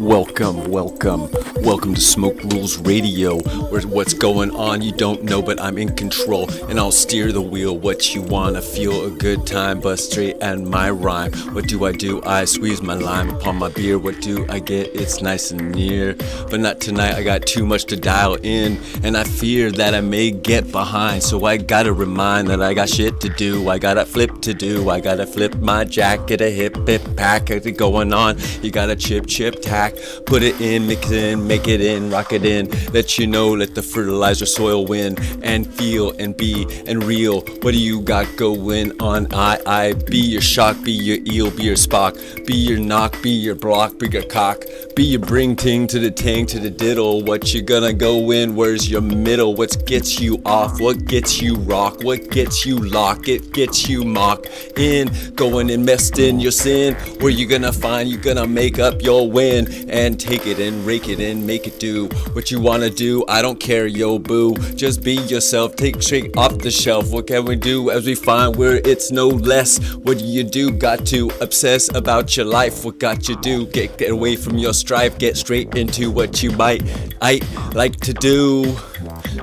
Welcome to Smoke Rules Radio, where what's going on you don't know, but I'm in control, and I'll steer the wheel. What you wanna feel a good time, but straight and my rhyme. What do? I squeeze my lime upon my beer. What do I get? It's nice and near, but not tonight. I got too much to dial in, and I fear that I may get behind. So I gotta remind that I got shit to do. I got a flip to do. I gotta flip my jacket, a hip pack, it going on. You gotta chip tack, put it in, mix it in, make it in, rock it in. Let you know, let the fertilizer soil win, and feel and be and real. What do you got going on? I be your shock, be your eel, be your Spock, be your knock, be your block, be your cock, be your bring ting to the tang to the diddle. What you gonna go in? Where's your middle? What gets you off? What gets you rock? What gets you lock? It gets you mock in, going and messed in your sin. Where you gonna find? You gonna make up your win and take it and rake it and make it do what you wanna do. I don't care, yo boo. Just be yourself. Take straight off the shelf. What can we do as we find where it's no less? What do you do? Got to obsess about your life. What got you do? Get away from your strife. Get straight into what you might I like to do.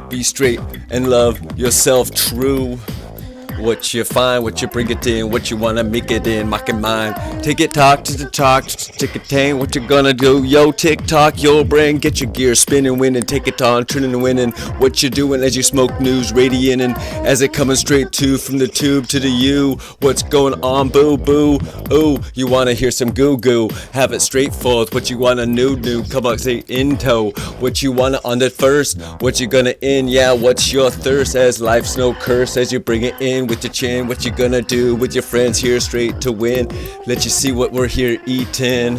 Be straight and love yourself true. What you find, what you bring it in, what you wanna make it in, mock and mine. Take it, talk to the talk, tick it, tang, what you gonna do? Yo, tick tock, your brain, get your gear spinning, winning, take it on, turning and winning. What you doing as you smoke news, radiating, as it coming straight to from the tube to the U. What's going on, boo boo? Ooh, you wanna hear some goo goo? Have it straightforward. What you wanna new? Come on, say in tow. What you wanna on the first? What you gonna in? Yeah, what's your thirst? As life's no curse, as you bring it in with your chin. What you gonna do with your friends here straight to win? Let you see what we're here eating,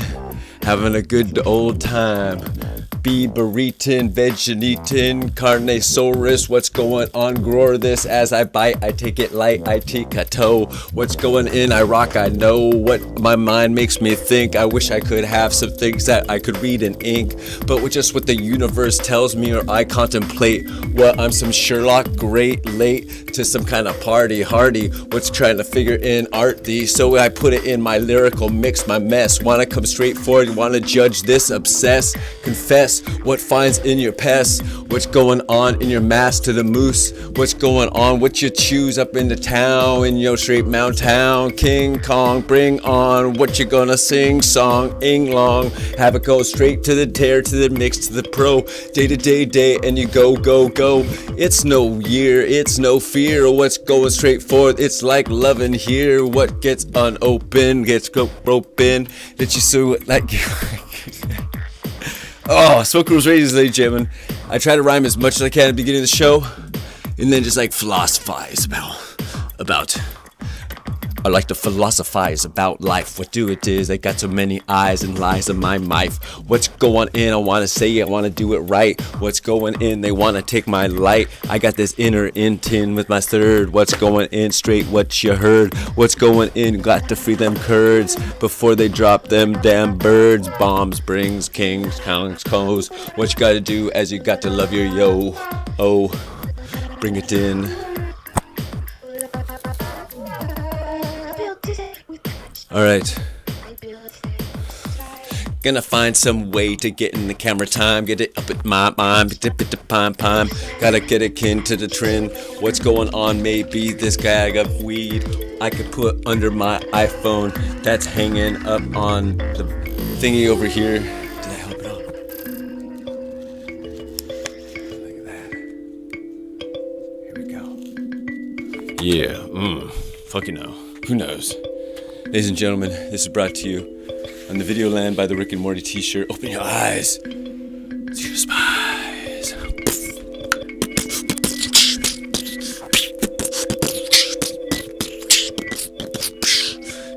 having a good old time. Be burritin', vegetin', carnosaurus. What's going on? Grow this as I bite. I take it light. I take a toe. What's going in? I rock. I know what my mind makes me think. I wish I could have some things that I could read in ink, but with just what the universe tells me or I contemplate. Well, I'm some Sherlock, great, late to some kind of party, hardy. What's trying to figure in art thee? So I put it in my lyrical mix, my mess. Wanna come straight forward? Wanna judge this? Obsess, confess. What finds in your pest? What's going on in your mask to the moose? What's going on? What you choose up in the town, in your straight Mount Town? King Kong, bring on. What you gonna sing? Song, ing long. Have it go straight to the tear, to the mix, to the pro. Day to day, and you go. It's no year, it's no fear. What's going straight forth? It's like loving here. What gets unopened gets broken. Did you see it like Oh, Smoke Rules Radio, ladies and gentlemen. I try to rhyme as much as I can at the beginning of the show, and then just like philosophize about. I like to philosophize about life. What do it is? I got so many eyes and lies in my mouth. What's going in? I want to say it. I want to do it right. What's going in? They want to take my light. I got this inner intent with my third. What's going in? Straight what you heard. What's going in? Got to free them Kurds before they drop them damn birds. Bombs brings kings, counts, codes. What you got to do as you got to love your yo. Oh, bring it in. Alright. Gonna find some way to get in the camera time. Get it up at my mind. Dip it to pime. Gotta get it kin to the trend. What's going on? Maybe this bag of weed I could put under my iPhone that's hanging up on the thingy over here. Did I help it out? Look at that. Here we go. Yeah. Fucking no. Who knows? Ladies and gentlemen, this is brought to you on the Video Land by the Rick and Morty t-shirt. Open your eyes to your spies.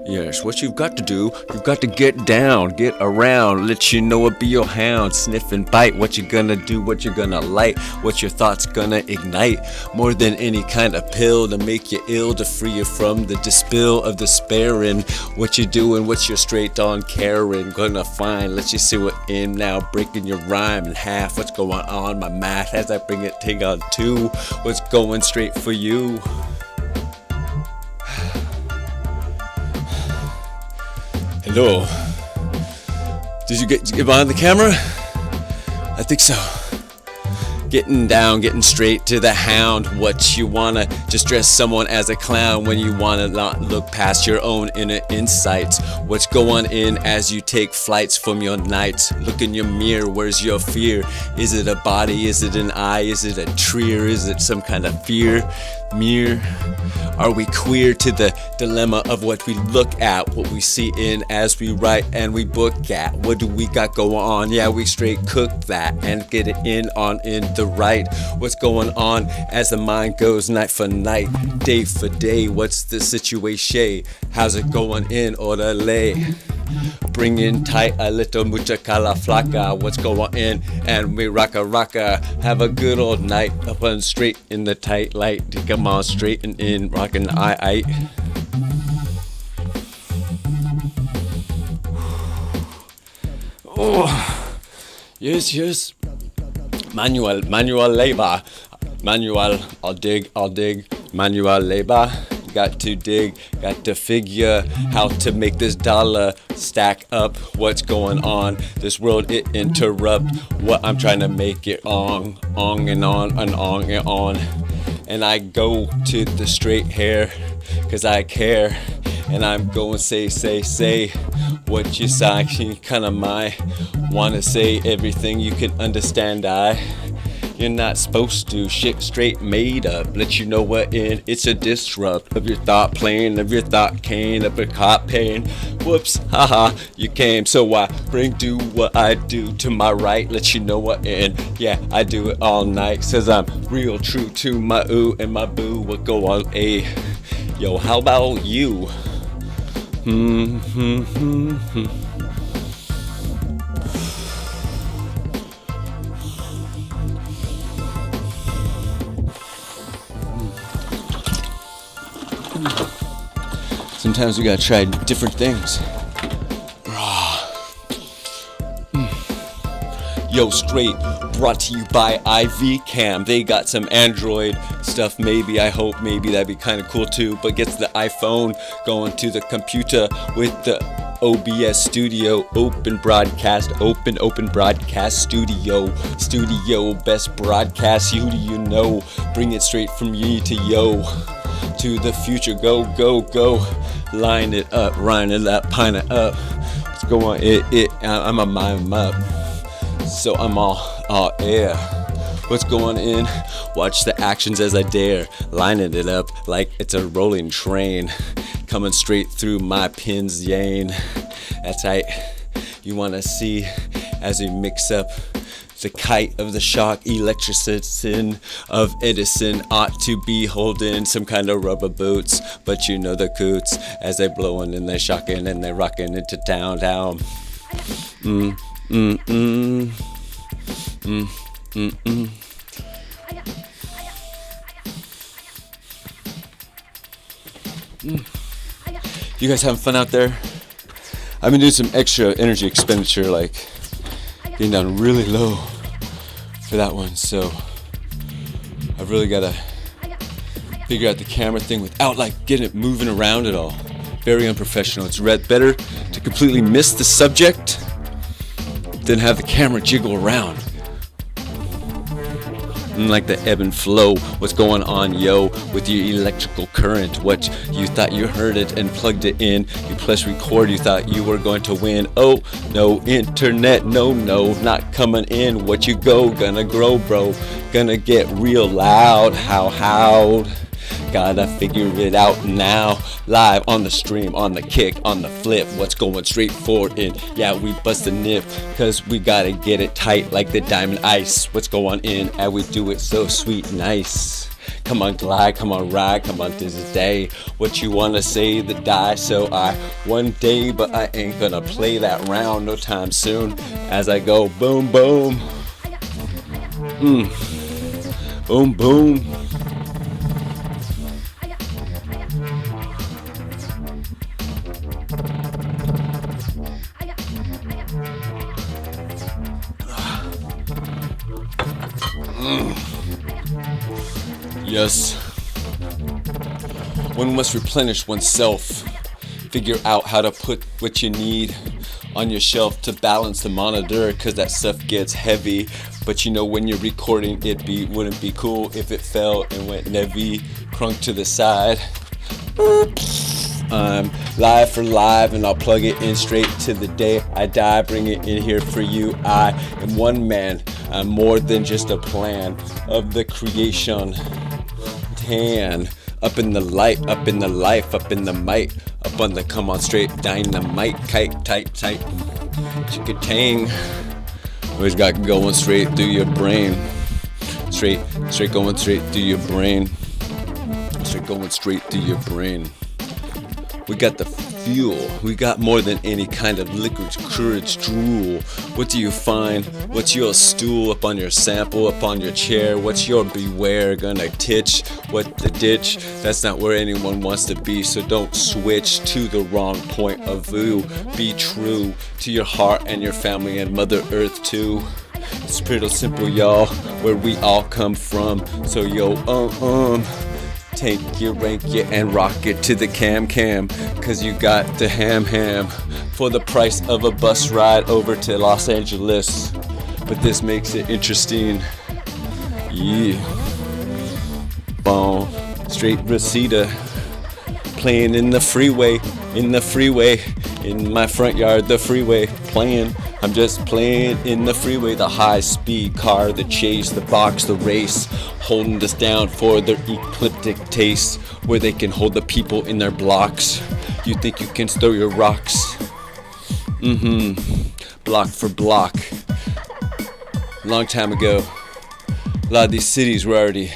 Yes, what you've got to do, you've got to get down, get around, let you know it be your hound, sniff and bite. What you gonna do, what you gonna light, what your thoughts gonna ignite. More than any kind of pill to make you ill, to free you from the dispill of despairing. What you doing, what you're straight on caring, gonna find, let you see what in now, breaking your rhyme in half. What's going on, my math, as I bring it, take on two. What's going straight for you? Hello. Did you get behind the camera? I think so. Getting down, getting straight to the hound. What you wanna just dress someone as a clown when you wanna not look past your own inner insights. What's going in as you take flights from your nights? Look in your mirror, where's your fear? Is it a body? Is it an eye? Is it a tree? Or is it some kind of fear? Mirror? Are we queer to the dilemma of what we look at, what we see in as we write and we book at? What do we got going on? Yeah, we straight cook that and get it in the right. What's going on as the mind goes night for night, day for day? What's the situation? How's it going in orderly? Bring in tight a little mucha cala flaca. What's going in? And we rocka. Have a good old night up and straight in the tight light. Come on, straight and in, rockin' I. Oh, yes. Manual labor. I'll dig. Manual labor. Got to dig, got to figure how to make this dollar stack up. What's going on? This world, it interrupt what I'm trying to make it on and on. And I go to the straight hair, cause I care. And I'm going say what you say, kinda my wanna say everything you can understand. You're not supposed to, shit straight made up. Let you know what in, it's a disrupt of your thought plane, of your thought cane, of your caught pain. Whoops, haha, you came, so I do what I do to my right. Let you know what in, yeah, I do it all night. Says I'm real true to my ooh and my boo. What go on, yo, how about you? Sometimes we gotta try different things. Yo, straight brought to you by IV Cam. They got some Android stuff, maybe, I hope, maybe that'd be kind of cool too. But gets the iPhone going to the computer with the OBS studio, open broadcast studio, best broadcast. Who do you know? Bring it straight from ye to yo. To the future, go. Line it up, pine it up. Let's go on, I'm a mime up. So I'm all air. What's going in? Watch the actions as I dare. Lining it up like it's a rolling train. Coming straight through my pins, Yane. That's right. You wanna see as we mix up the kite of the shock, electricity of Edison ought to be holding some kind of rubber boots. But you know the coots as they blowing and they shocking and they rocking into town. You guys having fun out there? I've been doing some extra energy expenditure, like getting down really low for that one, so I've really got to figure out the camera thing without like getting it moving around at all. Very unprofessional. It's better to completely miss the subject than have the camera jiggle around. Like the ebb and flow. What's going on, yo, with your electrical current? What you thought you heard it and plugged it in. You press record, you thought you were going to win. Oh, no, internet, no, not coming in. What you gonna grow, bro? Gonna get real loud. How? Gotta figure it out now. Live on the stream, on the kick, on the flip. What's going straight forward in? Yeah, we bust a nip, cause we gotta get it tight like the diamond ice. What's going in? And we do it so sweet, nice. Come on, glide, come on, ride, come on, this is day. What you wanna say, the die, so I one day, but I ain't gonna play that round no time soon. As I go boom, boom. Boom, boom. Yes. One must replenish oneself. Figure out how to put what you need on your shelf to balance the monitor, cause that stuff gets heavy. But you know, when you're recording, wouldn't be cool if it fell and went heavy, crunk to the side. I'm live for live, and I'll plug it in straight to the day I die. Bring it in here for you. I am one man. I'm more than just a plan of the creation. Tan, up in the light, up in the life, up in the might, up on the come on straight dynamite, kite, tight, tight, chicka tang. Always got going straight through your brain. Straight going straight through your brain. Straight going straight through your brain. We got the fuel. We got more than any kind of liquid courage drool. What do you find? What's your stool up on your sample, up on your chair? What's your beware gonna titch? What the ditch? That's not where anyone wants to be, so don't switch to the wrong point of view. Be true to your heart and your family and Mother Earth too. It's pretty simple, y'all, where we all come from. So yo, take your rank ya and rock it to the cam, cause you got the ham for the price of a bus ride over to Los Angeles. But this makes it interesting. Yeah. Boom. Straight Reseda. Playing in the freeway, in my front yard, the freeway, playing. I'm just playing in the freeway, the high-speed car, the chase, the box, the race, holding us down for their ecliptic taste, where they can hold the people in their blocks. You think you can throw your rocks? Block for block. Long time ago, a lot of these cities were already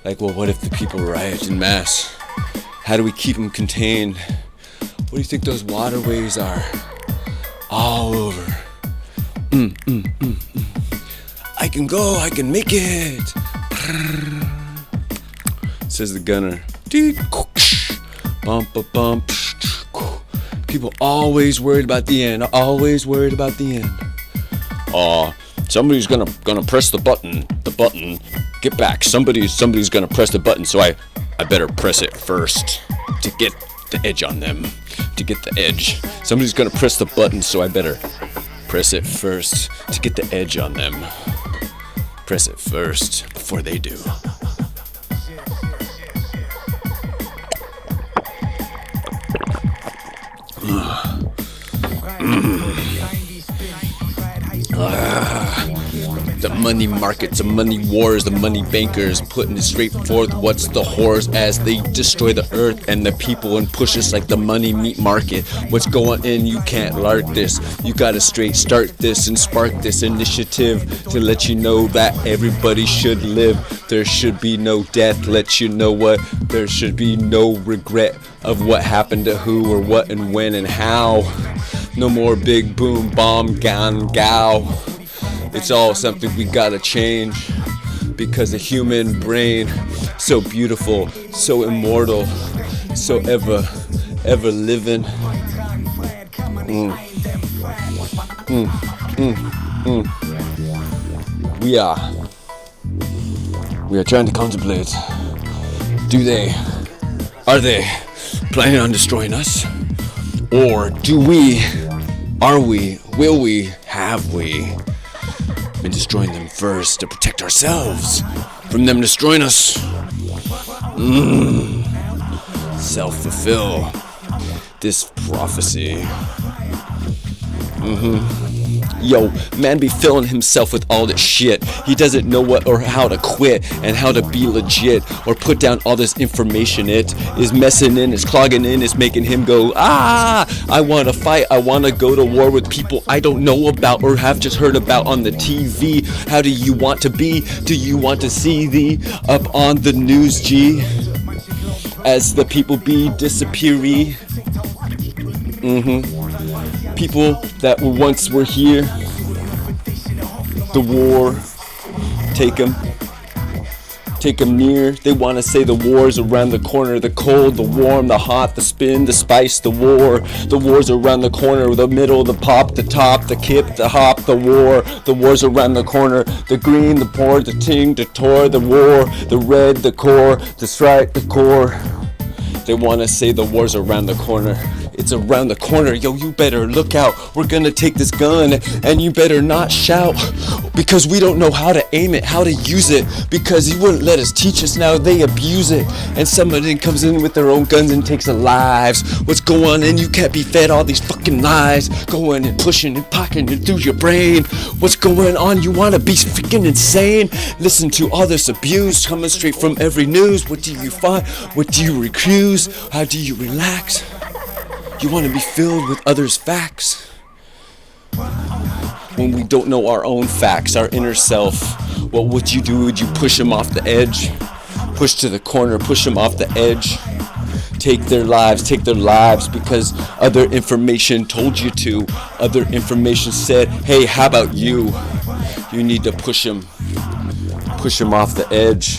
like, well, what if the people riot in mass? How do we keep them contained? What do you think those waterways are? All over. I can go, I can make it, says the gunner. Bump, bump. People always worried about the end, always worried about the end. Somebody's gonna press the button, get back. Somebody's gonna press the button, so I better press it first to get the edge on them, to get the edge. Somebody's gonna press the button, so I better press it first to get the edge on them. Press it first before they do. The money markets, the money wars, the money bankers putting it straight forth. What's the whores as they destroy the earth and the people and push us like the money meat market? What's going in? You can't lark this. You gotta straight start this and spark this initiative to let you know that everybody should live. There should be no death. Let you know what? There should be no regret of what happened to who or what and when and how. No more big boom bomb gon gow. It's all something we gotta change, because the human brain, so beautiful, so immortal, so ever living. We are trying to contemplate. Are they planning on destroying us? Or will we, have we been destroying them first to protect ourselves from them destroying us? Self-fulfill this prophecy. Yo, man be filling himself with all this shit. He doesn't know what or how to quit and how to be legit or put down all this information. It is messing in, it's clogging in, it's making him go, I want to fight, I want to go to war with people I don't know about or have just heard about on the TV. How do you want to be? Do you want to see thee up on the news, G? As the people be disappearing. People that once were here, the war, take them near. They want to say the war's around the corner, the cold, the warm, the hot, the spin, the spice, the war's around the corner, the middle, the pop, the top, the kip, the hop, the war's around the corner, the green, the pour, the ting, the tor, the war, the red, the core, the strike, the core. They want to say the war's around the corner. It's around the corner. Yo, you better look out. We're gonna take this gun and you better not shout, because we don't know how to aim it, how to use it, because you wouldn't let us teach us. Now they abuse it, and somebody comes in with their own guns and takes our lives. What's going on? And you can't be fed all these fucking lies, going and pushing and pocketing it through your brain. What's going on? You wanna be freaking insane? Listen to all this abuse coming straight from every news. What do you find? What do you recuse? How do you relax? You want to be filled with others' facts. When we don't know our own facts, our inner self, what would you do? Would you push them off the edge? Push to the corner, push them off the edge. Take their lives because other information told you to. Other information said, hey, how about you? You need to push them off the edge.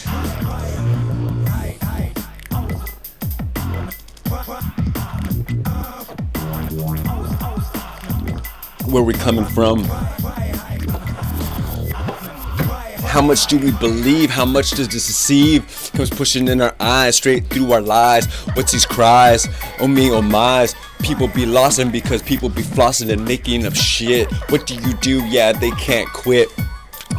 Where we coming from? How much do we believe? How much does this deceive? Comes pushing in our eyes, straight through our lives. What's these cries? Oh me, oh my's. People be losing because people be flossing and making up shit. What do you do? Yeah, they can't quit.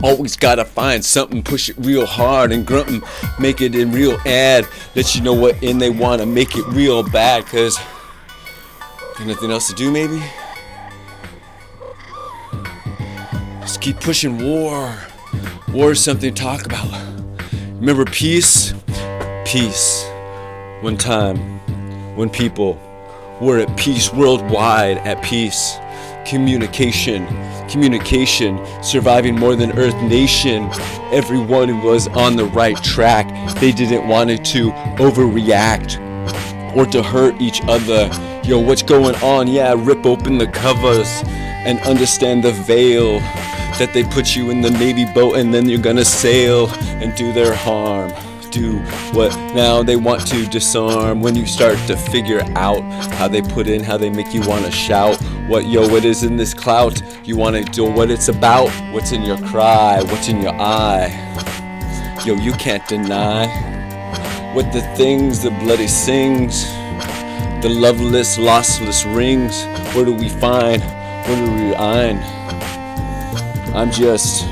Always gotta find something, push it real hard and grunt 'em, make it in real ad. Let you know what in they wanna make it real bad, cause there's nothing else to do maybe? Just keep pushing war. War is something to talk about. Remember peace? Peace. One time, when people were at peace, worldwide at peace. Communication, surviving more than Earth Nation. Everyone was on the right track. They didn't want it to overreact or to hurt each other. Yo, what's going on? Yeah, rip open the covers and understand the veil that they put you in the Navy boat and then you're gonna sail and do their harm. Do what now they want to disarm. When you start to figure out how they put in, how they make you want to shout. What is in this clout? You want to do what it's about. What's in your cry? What's in your eye? Yo, you can't deny what the things, the bloody sings, the loveless, lossless rings. Where do we find? Where do we find? I'm just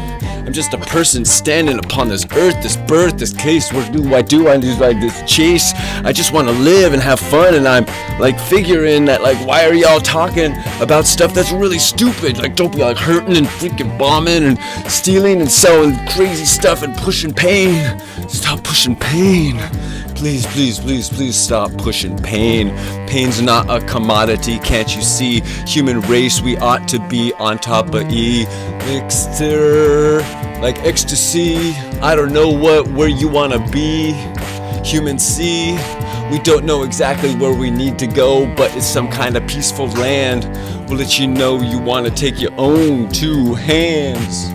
a person standing upon this earth, this birth, this case. What do? I do like this chase. I just want to live and have fun, and I'm like figuring that like, why are y'all talking about stuff that's really stupid? Like, don't be like hurting and freaking bombing and stealing and selling crazy stuff and pushing pain. Stop pushing pain. Please, please, please, please stop pushing pain. Pain's not a commodity, can't you see? Human race, we ought to be on top of elixir, like ecstasy. I don't know where you wanna be. Human sea, we don't know exactly where we need to go, but it's some kind of peaceful land. We'll let you know you wanna take your own two hands.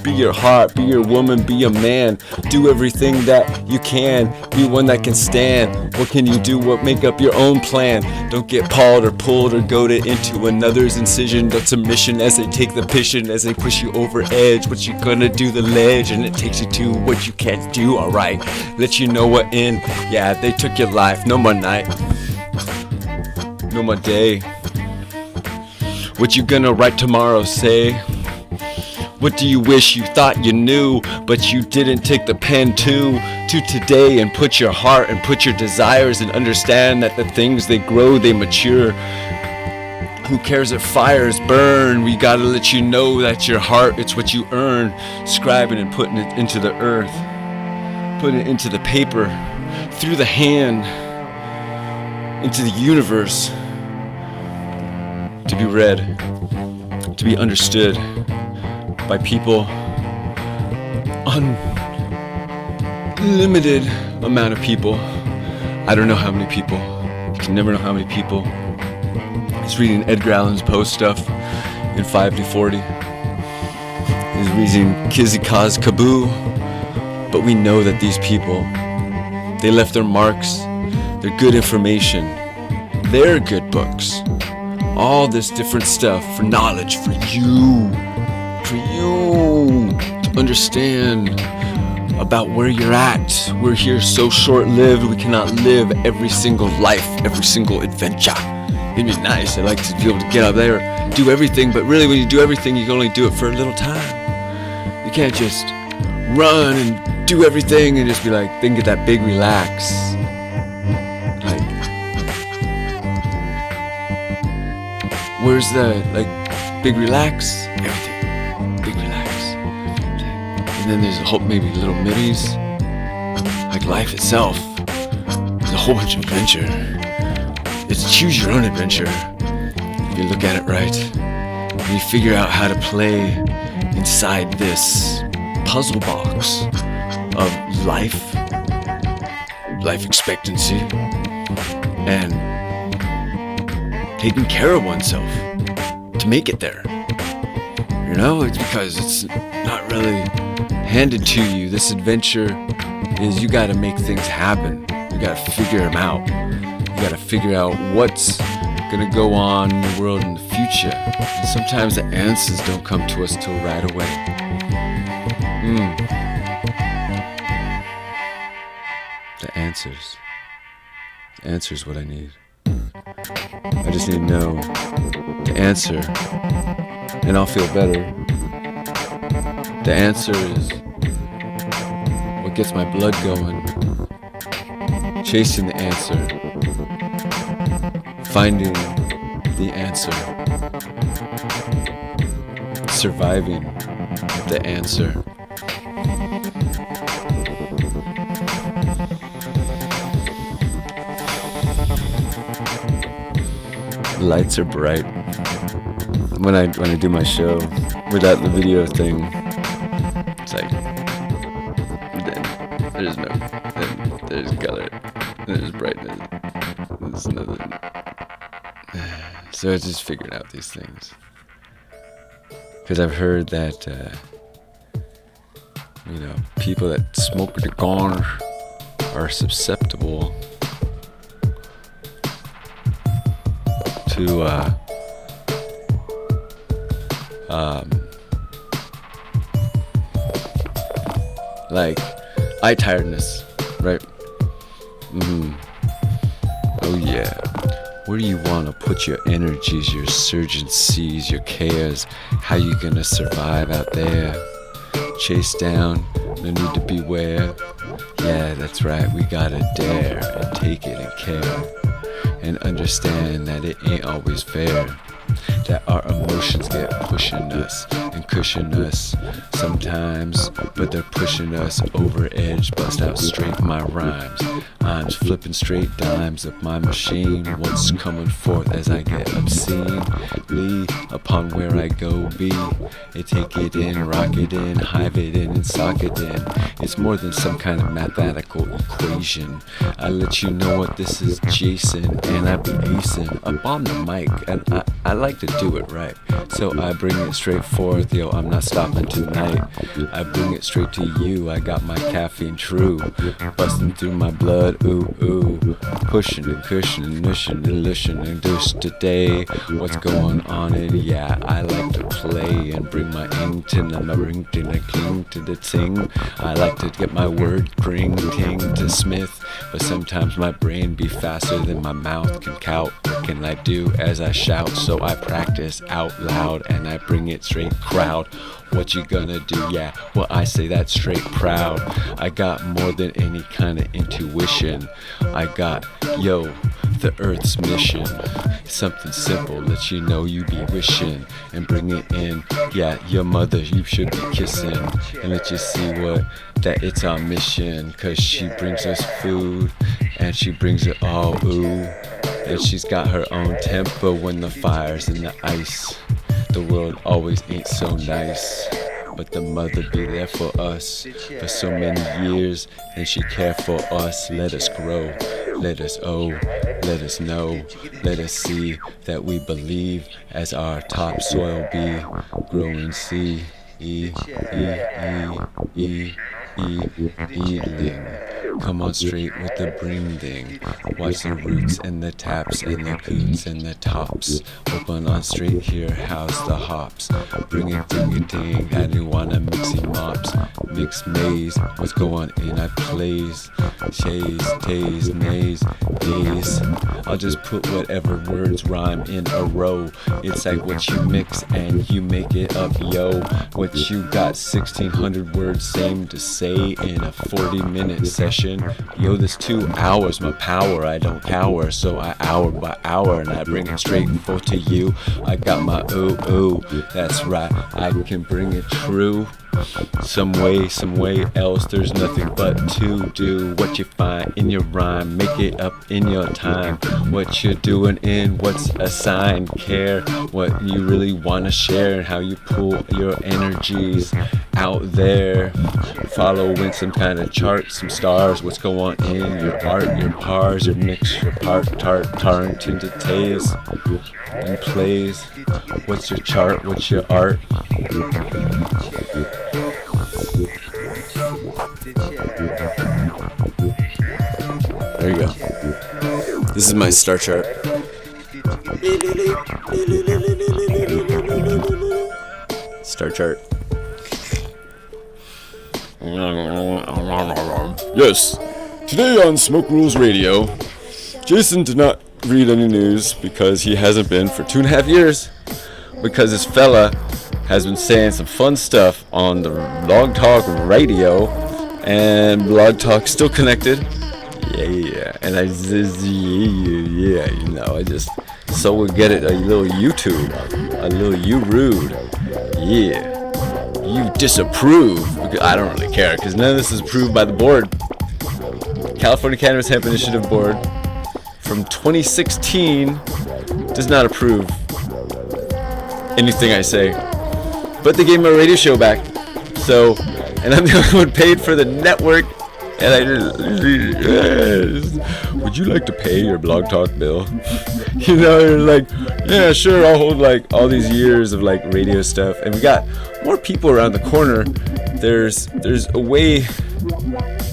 Be your heart, be your woman, be a man. Do everything that you can. Be one that can stand. What can you do? What make up your own plan? Don't get pawed or pulled or goaded into another's incision. Don't submission as they take the pission, as they push you over edge. What you gonna do the ledge, and it takes you to what you can't do. Alright, let you know what in. Yeah, they took your life. No more night, no more day. What you gonna write tomorrow? Say. What do you wish you thought you knew, but you didn't take the pen to today and put your heart and put your desires and understand that the things they grow, they mature. Who cares if fires burn? We gotta let you know that your heart, it's what you earn. Scribing and putting it into the earth, putting it into the paper, through the hand, into the universe, to be read, to be understood by people, unlimited amount of people. I don't know how many people. You can never know how many people. He's reading Edgar Allan's Poe stuff in 5 to 40. He's reading Kizika's Kaboo. But we know that these people, they left their marks. They're good information. They're good books. All this different stuff for knowledge, for you to understand about where you're at. We're here so short-lived, we cannot live every single life, every single adventure. it'd be nice. I'd like to be able to get up there, do everything, but really when you do everything, you can only do it for a little time. You can't just run and do everything and just be like, then get that big relax. Like, where's the, like, big relax? Everything. Big relax. And then there's a whole, maybe little middies. Like life itself. There's a whole bunch of adventure. It's choose your own adventure. If you look at it right. And you figure out how to play inside this puzzle box of life expectancy, and taking care of oneself to make it there. You know, it's because it's not really handed to you. This adventure is you gotta make things happen. You gotta figure them out. You gotta figure out what's gonna go on in the world in the future. And sometimes the answers don't come to us till right away. The answers. The answer is what I need. I just need to know the answer, and I'll feel better. The answer is what gets my blood going. Chasing the answer. Finding the answer. Surviving the answer. The lights are bright. When I do my show without the video thing, it's like then there's no, then there's color, there's brightness, there's nothing. So I just figured out these things because I've heard that people that smoke the ganj are susceptible to like eye tiredness, right? Oh yeah. Where do you want to put your energies, your urgencies, your cares? How you gonna survive out there? Chase down, no need to beware. Yeah, that's right, we gotta dare and take it and care. And understand that it ain't always fair. That our emotions get pushing us and cushion us sometimes, but they're pushing us over edge. Bust out straight my rhymes. I'm flipping straight dimes of my machine. What's coming forth as I get obscenely upon where I go be. It take it in, rock it in, hive it in, and sock it in. It's more than some kind of mathematical equation. I let you know what this is, Jason, and I be acing up on the mic, and I like to do it right. So I bring it straight forth, yo, I'm not stopping tonight. I bring it straight to you, I got my caffeine true. Busting through my blood, ooh, ooh. Pushing and cushioning, nushing and lushing and douche today. What's going on in, yeah, I like to play and bring my ink to my ring to the king to the ting. I like to get my word ring ting to Smith, but sometimes my brain be faster than my mouth can count. What can I do as I shout? So I practice out loud and I bring it straight crowd. What you gonna do? Yeah, well I say that straight proud. I got more than any kind of intuition. I got, yo, the earth's mission. Something simple, let you know you be wishing and bring it in. Yeah, your mother you should be kissing and let you see what that it's our mission. Cause she brings us food and she brings it all ooh. And she's got her own temper when the fire's in the ice. The world always ain't so nice, but the mother be there for us for so many years, and she care for us. Let us grow, let us let us know, let us see that we believe as our topsoil be growing sea. Healing. Come on straight with the bring ding. Watch the roots and the taps and the coots and the tops. Open on straight here, how's the hops? Bring it ding ding, I do wanna mixy mops. Mix maze, what's going in? I plays, chase, tase, maze, days. I'll just put whatever words rhyme in a row. It's like what you mix and you make it up, yo. What you got, 1600 words, same to say in a 40-minute session. Yo, this 2 hours, my power, I don't cower. So I hour by hour and I bring it straight forth to you. I got my ooh, that's right, I can bring it true. Some way else, there's nothing but to do. What you find in your rhyme, make it up in your time. What you're doing in what's assigned, care what you really want to share, and how you pull your energies out there. Following some kind of chart, some stars, what's going in your art, your pars, your mix, your part, tarnt into taste and plays. What's your chart, what's your art? There you go. This is my star chart. Star chart. Yes. Today on Smoke Rules Radio, Jason did not read any news because he hasn't been for 2.5 years. Because this fella has been saying some fun stuff on the Blogtalk Radio, and Blogtalk's still connected. Yeah, and I just, I just, so we get it, a little YouTube, a little you rude, you disapprove, because I don't really care, because none of this is approved by the board. California Cannabis Hemp Initiative Board from 2016 does not approve anything I say, but they gave me a radio show back, so, and I'm the only one paid for the network. And I just, would you like to pay your Blog Talk bill? You know, you're like, yeah, sure, I'll hold like all these years of like radio stuff. And we got more people around the corner. There's a way,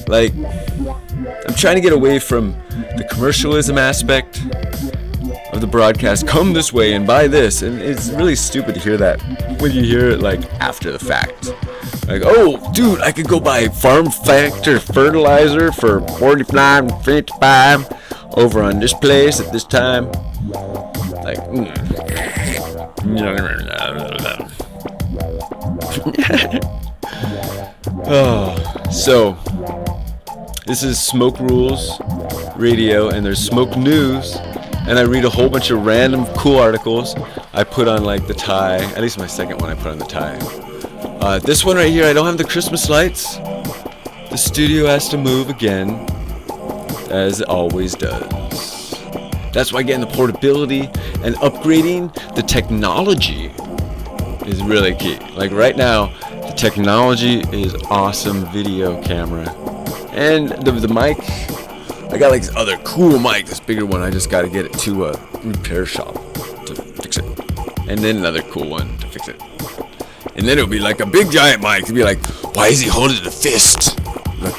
like, I'm trying to get away from the commercialism aspect of the broadcast. Come this way and buy this. And it's really stupid to hear that when you hear it like after the fact. Like, oh, dude, I could go buy Farm Factor fertilizer for $49.55 over on this place at this time. Like, oh, so this is Smoke Rules Radio, and there's Smoke News, and I read a whole bunch of random cool articles. I put on like the tie, at least my second one I put on the tie. This one right here, I don't have the Christmas lights. The studio has to move again, as it always does. That's why getting the portability and upgrading the technology is really key. Like right now, the technology is awesome. Video camera. And the mic, I got like this other cool mic, this bigger one. I just got to get it to a repair shop to fix it. And then another cool one to fix it. And then it'll be like a big giant mic. It'll be like, why is he holding a fist? Look.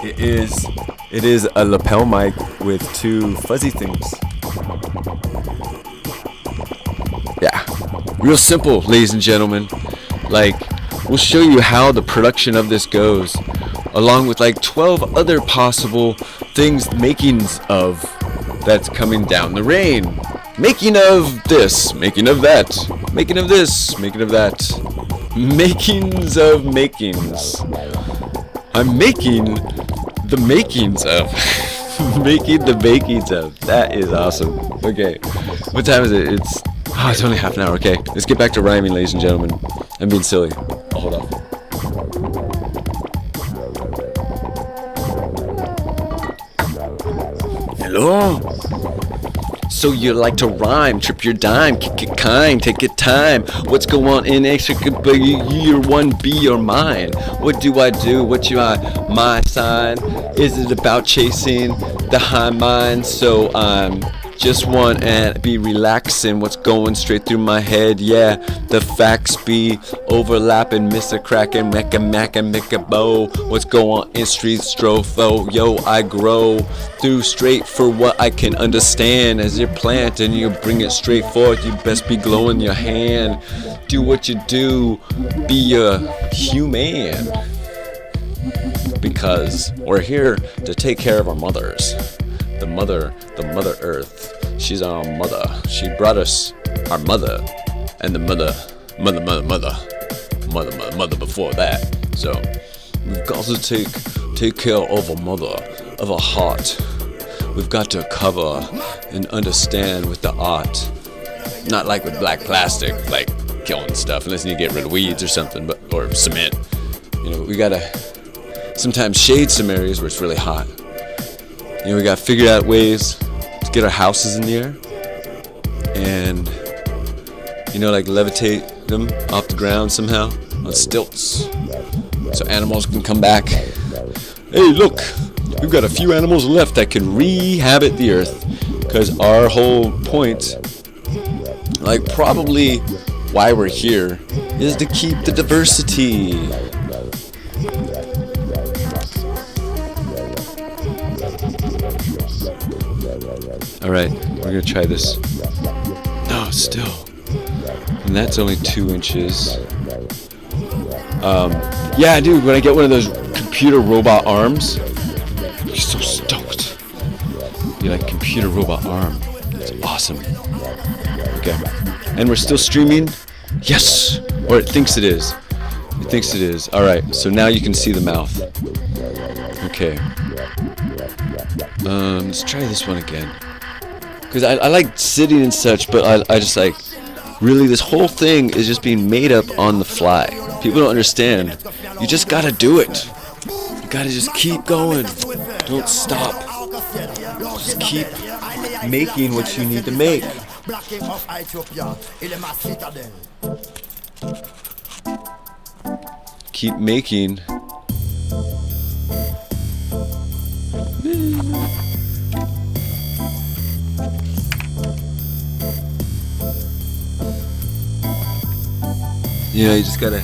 It is a lapel mic with two fuzzy things. Yeah. Real simple, ladies and gentlemen. Like, we'll show you how the production of this goes, along with like 12 other possible things, makings of, that's coming down the rain. Making of this, making of that, making of this, making of that. Makings of makings. I'm making the makings of. Making the makings of. That is awesome. Okay. What time is it? It's only half an hour. Okay. Let's get back to rhyming, ladies and gentlemen. I'm being silly. I'll hold off. Hello? So you like to rhyme, trip your dime, kick it kind, take your time. What's going on in extra year 1B or mine? What do I do? What you my sign? Is it about chasing the high mind? So I'm just want and be relaxing. What's going straight through my head? Yeah, the facts be overlapping. Mr. Kraken, Mecca Bow. What's going on in streets, Strofo? Yo, I grow through straight for what I can understand. As you plant and you bring it straight forth, you best be glowing your hand. Do what you do, be a human. Because we're here to take care of our mothers. The mother earth. She's our mother. She brought us our mother. And the mother before that. So we've got to take care of a mother, of a heart. We've got to cover and understand with the art. Not like with black plastic, like killing stuff, unless you get rid of weeds or something, or cement. You know, we gotta sometimes shade some areas where it's really hot. You know, we gotta figure out ways to get our houses in the air and, you know, like levitate them off the ground somehow on stilts so animals can come back. Hey, look, we've got a few animals left that can re-habit the earth, because our whole point, like probably why we're here, is to keep the diversity. Alright, we're gonna try this. No, still. And that's only 2 inches. Yeah, dude, when I get one of those computer robot arms, I'm so stoked. You like computer robot arm. It's awesome. Okay. And we're still streaming? Yes! Or it thinks it is. It thinks it is. Alright, so now you can see the mouth. Okay. Let's try this one again. Because I like sitting and such, but I just like, really, this whole thing is just being made up on the fly. People don't understand. You just gotta do it. You gotta just keep going. Don't stop. Just keep making what you need to make. Keep making. You know, you just gotta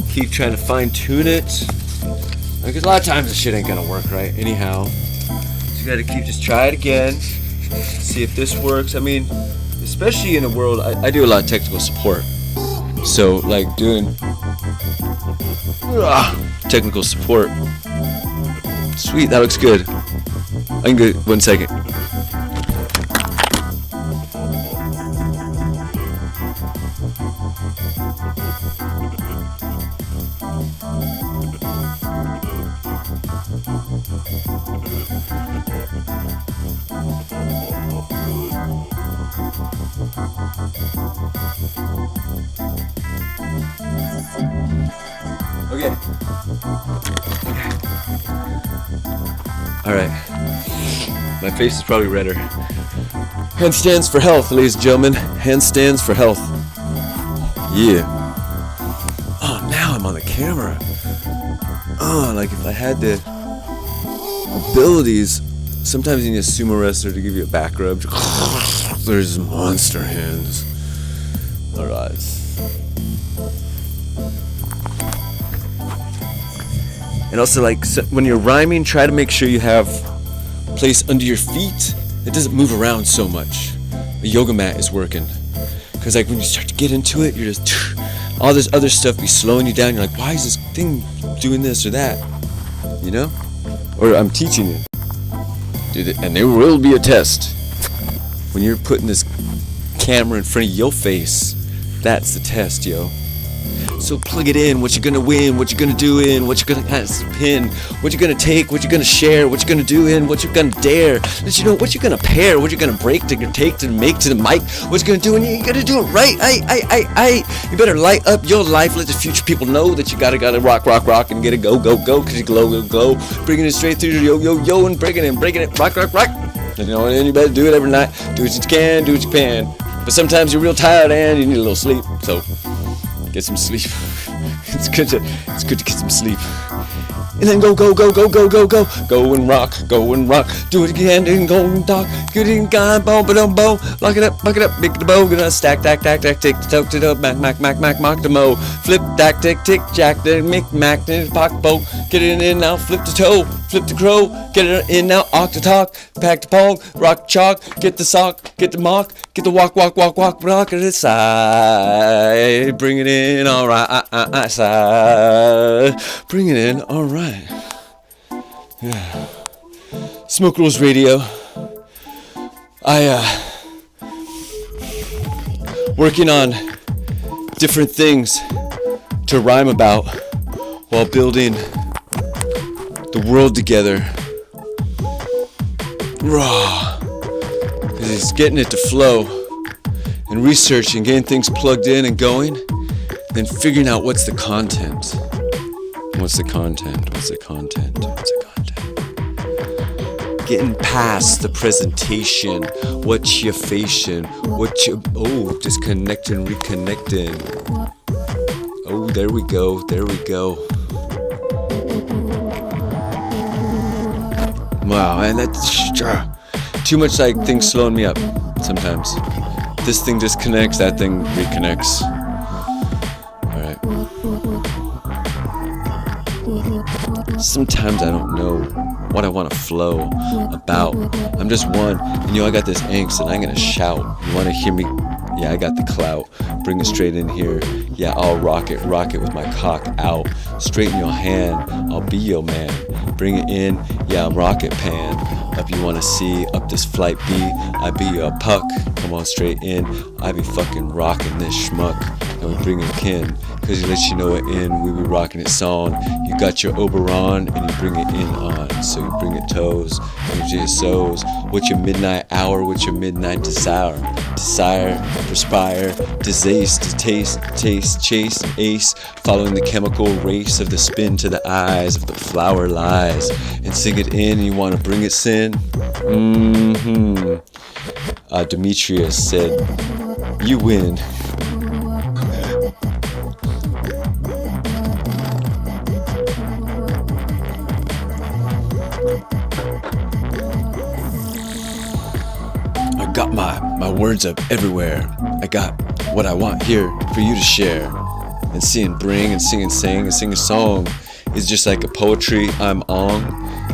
keep trying to fine tune it. Because a lot of times the shit ain't gonna work right anyhow. So you gotta just try it again. See if this works. I mean, especially in a world, I do a lot of technical support. So like doing technical support. Sweet, that looks good. I can go 1 second. Okay. Alright. My face is probably redder. Handstands for health, ladies and gentlemen. Handstands for health. Yeah. Oh, now I'm on the camera. Oh, like if I had the abilities, sometimes you need a sumo wrestler to give you a back rub. There's monster hands. Alright. And also, like, when you're rhyming, try to make sure you have a place under your feet that doesn't move around so much. A yoga mat is working. Because, like, when you start to get into it, you're just... all this other stuff be slowing you down. You're like, why is this thing doing this or that? You know? Or I'm teaching you. Dude, and there will be a test. When you're putting this camera in front of your face, that's the test, yo. So plug it in, what you're gonna win, what you're gonna do in, what you're gonna pin, what you're gonna take, what you're gonna share, what you're gonna do in, what you're gonna dare. Let you know what you're gonna pair, what you're gonna break to take to make to the mic, what you're gonna do, and you gotta do it right. You better light up your life, let the future people know that you gotta rock and get it go, cause you glow, bringing it straight through yo, and breaking it, rock. You know, and you better do it every night, do what you can. But sometimes you're real tired and you need a little sleep, so get some sleep. It's good to get some sleep. and then go, go and rock, do it again, and go and talk, get in, bow, bow, lock it up, make the bow, gonna stack, tick, toke to the mac, mock the mo, flip, tack, tick, jack, the mic, mac, the pock, bow, get it in now, flip the toe, flip the crow, get it in now, ock the talk, pack the pog, rock chalk, get the sock, get the mock, get the walk, rock it aside, bring it in, alright, side, bring it in, alright. Yeah. Smoke Rules Radio. Working on different things to rhyme about while building the world together. Raw. Because it's getting it to flow and researching, getting things plugged in and going, then figuring out what's the content. What's the content? Getting past the presentation, what you facing, disconnecting, reconnecting. Oh, there we go. Wow, and that's too much like things slowing me up sometimes. This thing disconnects, that thing reconnects. Alright. Sometimes I don't know what I want to flow about. I'm just one, and I got this angst, and I'm gonna shout. You wanna hear me? Yeah, I got the clout. Bring it straight in here. Yeah, I'll rock it with my cock out. Straight in your hand, I'll be your man. Bring it in, yeah, I'm rocket pan. Up you wanna see, up this flight B, I be your puck. Come on straight in, I be fucking rocking this schmuck. And we bring it kin, cause you let you know it in, we be rocking it song. You got your Oberon, and you bring it in on. So you bring it toes, and you just sows. What's your midnight hour, what's your midnight desire? Desire, perspire, disease, to taste, chase, ace. Following the chemical race of the spin to the eyes of the flower lies. And sing it in, and you wanna bring it sin? Demetrius said, you win. I got my words up everywhere. I got what I want here for you to share. And see and bring and sing and sing and sing a song is just like a poetry I'm on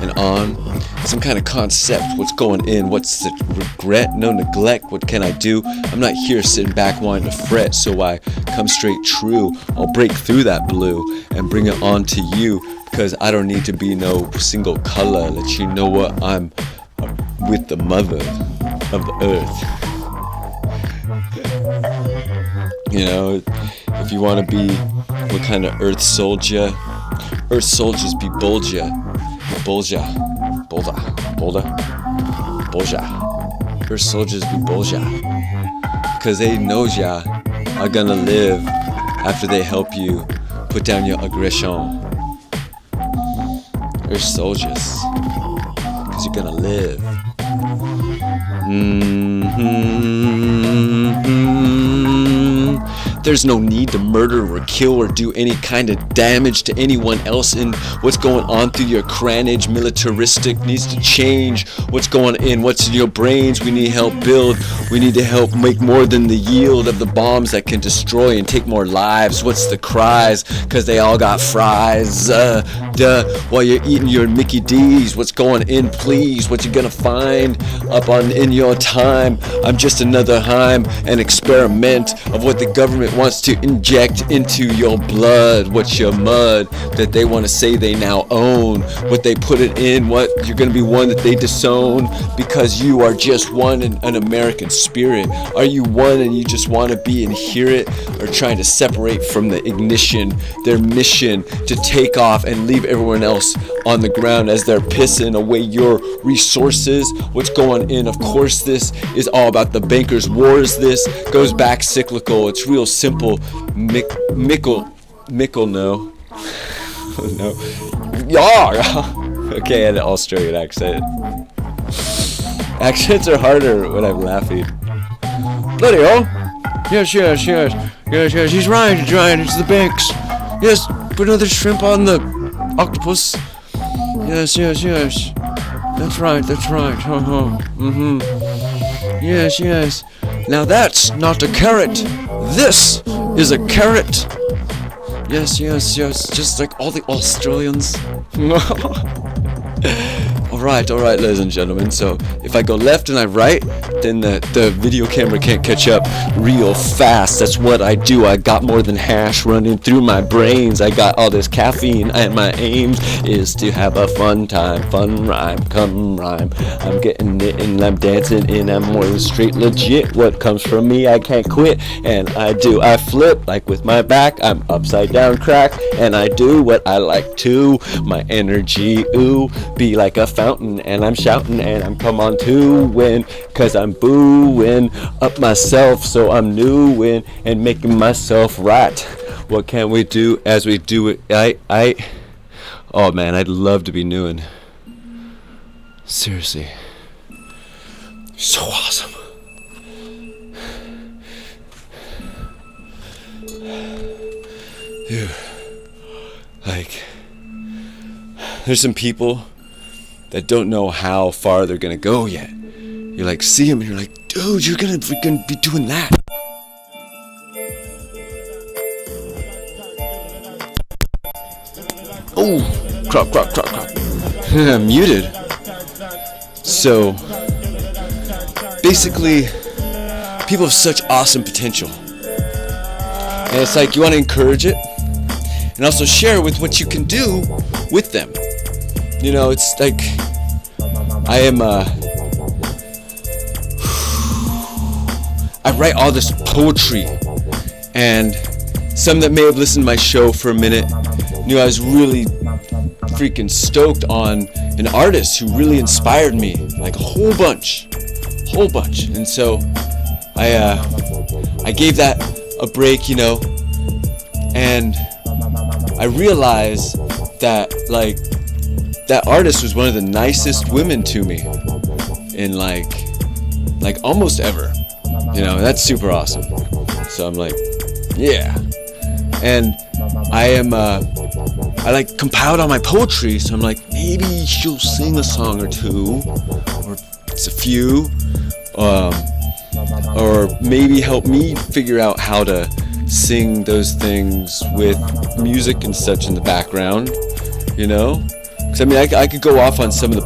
and on. Some kind of concept, what's going in, what's the regret, no neglect, what can I do? I'm not here sitting back wanting to fret, so I come straight true. I'll break through that blue and bring it on to you, because I don't need to be no single color. Let you know what I'm with the mother of the earth. If you want to be what kind of earth soldier soldiers be bolja. Earth soldiers be bolja. Because they know ya are gonna live after they help you put down your aggression. Earth soldiers. Because you're gonna live. There's no need to murder or kill or do any kind of damage to anyone else in what's going on through your cranage. Militaristic needs to change what's going in, what's in your brains. We need help build. We need to help make more than the yield of the bombs that can destroy and take more lives. What's the cries? Cause they all got fries. While you're eating your Mickey D's. What's going in, please? What you gonna find up on in your time? I'm just another Heim, an experiment of what the government wants to inject into your blood. What's your mud that they want to say they now own? What they put it in, what you're going to be one that they disown, because you are just one in an American spirit. Are you one and you just want to be and hear it, or trying to separate from the ignition, their mission to take off and leave everyone else on the ground as they're pissing away your resources? What's going in? Of course, this is all about the bankers' wars. This goes back cyclical. It's real simple. Mickle, no. No. Yeah. Okay, I had an Australian accent. Accents are harder when I'm laughing. Bloody hell. Yes. He's right. It's the banks. Yes, put another shrimp on the octopus. Yes. That's right. Yes. Now that's not a carrot. This is a carrot. Yes. Just like all the Australians. Alright, ladies and gentlemen. So if I go left and I right, then the video camera can't catch up real fast. That's what I do. I got more than hash running through my brains. I got all this caffeine, and my aim is to have a fun time. Fun rhyme, come rhyme. I'm getting it and I'm dancing and I'm more than straight legit. What comes from me, I can't quit. And I flip like with my back. I'm upside down crack, and I do what I like to. My energy, ooh, be like a fountain, and I'm shouting and I'm come on to win, cause I'm booing up myself, so I'm newing and making myself right. What can we do as we do it? Oh man, I'd love to be newing. Seriously. So awesome. Dude, like, there's some people that don't know how far they're gonna go yet. You like see them and you're like, dude, you're gonna freaking be doing that. Oh, crop. Muted. So, basically, people have such awesome potential. And it's like you want to encourage it and also share with what you can do with them. You know, it's like I write all this poetry, and some that may have listened to my show for a minute knew I was really freaking stoked on an artist who really inspired me, like a whole bunch. And so I gave that a break, you know, and I realized that like that artist was one of the nicest women to me in like almost ever. You know, that's super awesome. So I'm like, yeah. And I like compiled all my poetry, so I'm like, maybe she'll sing a song or two, or it's a few, or maybe help me figure out how to sing those things with music and such in the background, you know? Because I mean, I could go off on some of the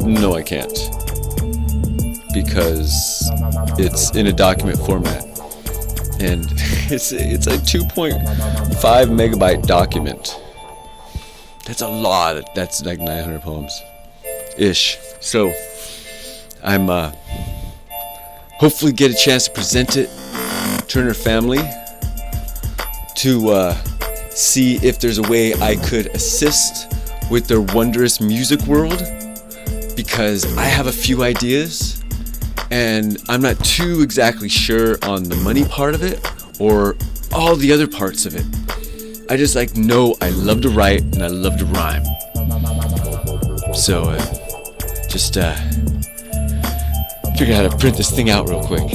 no, I can't, because it's in a document format, and it's a 2.5 megabyte document. That's a lot. That's like 900 poems ish. So I'm hopefully get a chance to present it to her family, to see if there's a way I could assist with their wondrous music world, because I have a few ideas and I'm not too exactly sure on the money part of it or all the other parts of it. I just like know I love to write and I love to rhyme. So just figure out how to print this thing out real quick.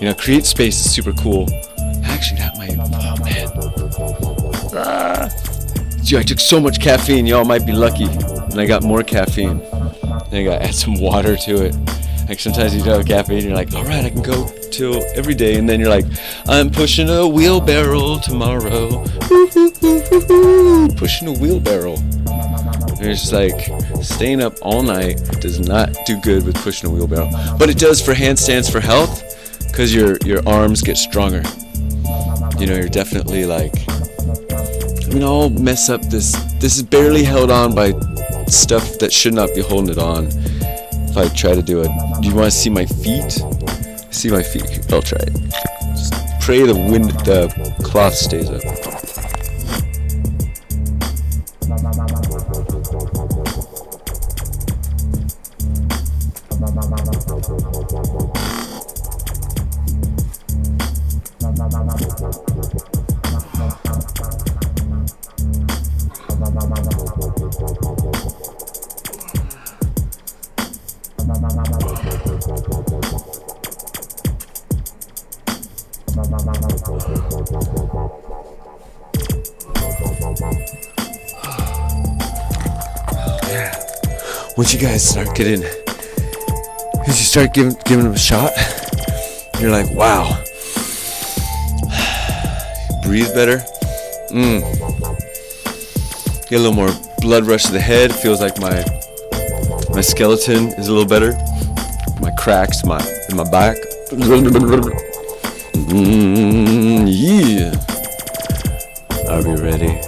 You know, Create Space is super cool. Actually, that might, oh man. Dude, I took so much caffeine, y'all might be lucky. And I got more caffeine. Then I gotta add some water to it. Like sometimes you don't have caffeine, you're like, alright, I can go till every day. And then you're like, I'm pushing a wheelbarrow tomorrow. Pushing a wheelbarrow. And it's just like, staying up all night does not do good with pushing a wheelbarrow. But it does for handstands for health, because your arms get stronger. You know, you're definitely like, I mean, I'll mess up this is barely held on by stuff that should not be holding it on. If I try to do it, do you want to see my feet? See my feet? I'll try it. Just pray the cloth stays up. once you guys start getting, as you start giving them a shot, you're like, wow, breathe better. Get a little more blood rush to the head. Feels like my skeleton is a little better. My cracks, in my back. Yeah. Are we ready?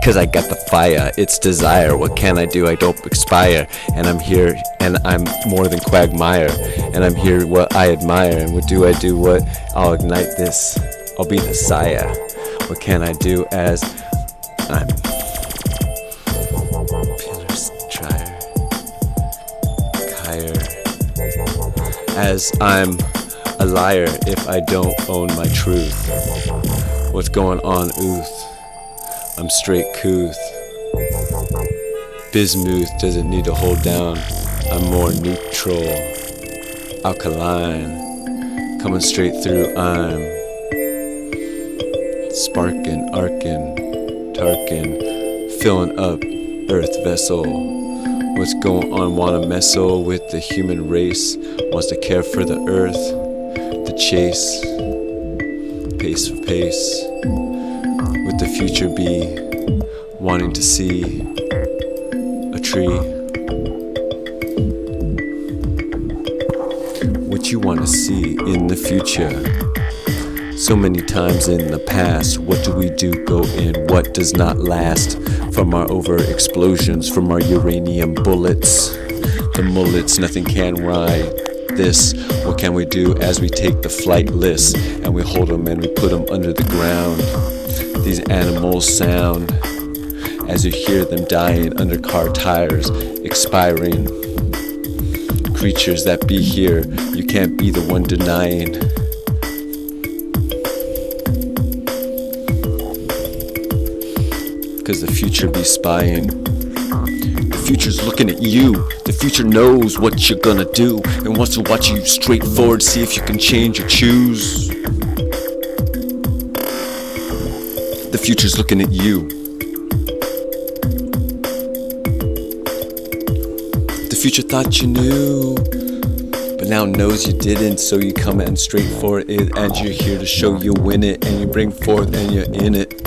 Cause I got the fire, it's desire. What can I do? I don't expire. And I'm here, and I'm more than quagmire. And I'm here what I admire. And what do I do? What? I'll ignite this. I'll be the sire. What can I do as I'm Pillars Trier Kyer? As I'm a liar if I don't own my truth. What's going on, ooth? I'm straight couth. Bismuth doesn't need to hold down. I'm more neutral, alkaline, coming straight through. I'm sparking, arcing, tarkin, filling up earth vessel. What's going on? Wanna messle with the human race? Wants to care for the earth, the chase, pace for pace. With the future be wanting to see a tree. What you want to see in the future. So many times in the past, what do we do? Go in what does not last. From our over explosions, from our uranium bullets, the mullets, nothing can ride this. What can we do as we take the flight list and we hold them and we put them under the ground? These animals sound as you hear them dying under car tires, expiring. Creatures that be here, you can't be the one denying. Cause the future be spying. The future's looking at you. The future knows what you're gonna do and wants to watch you straight forward, see if you can change or choose. The future's looking at you. The future thought you knew, but now knows you didn't, so you come in straight for it, and you're here to show you win it, and you bring forth and you're in it.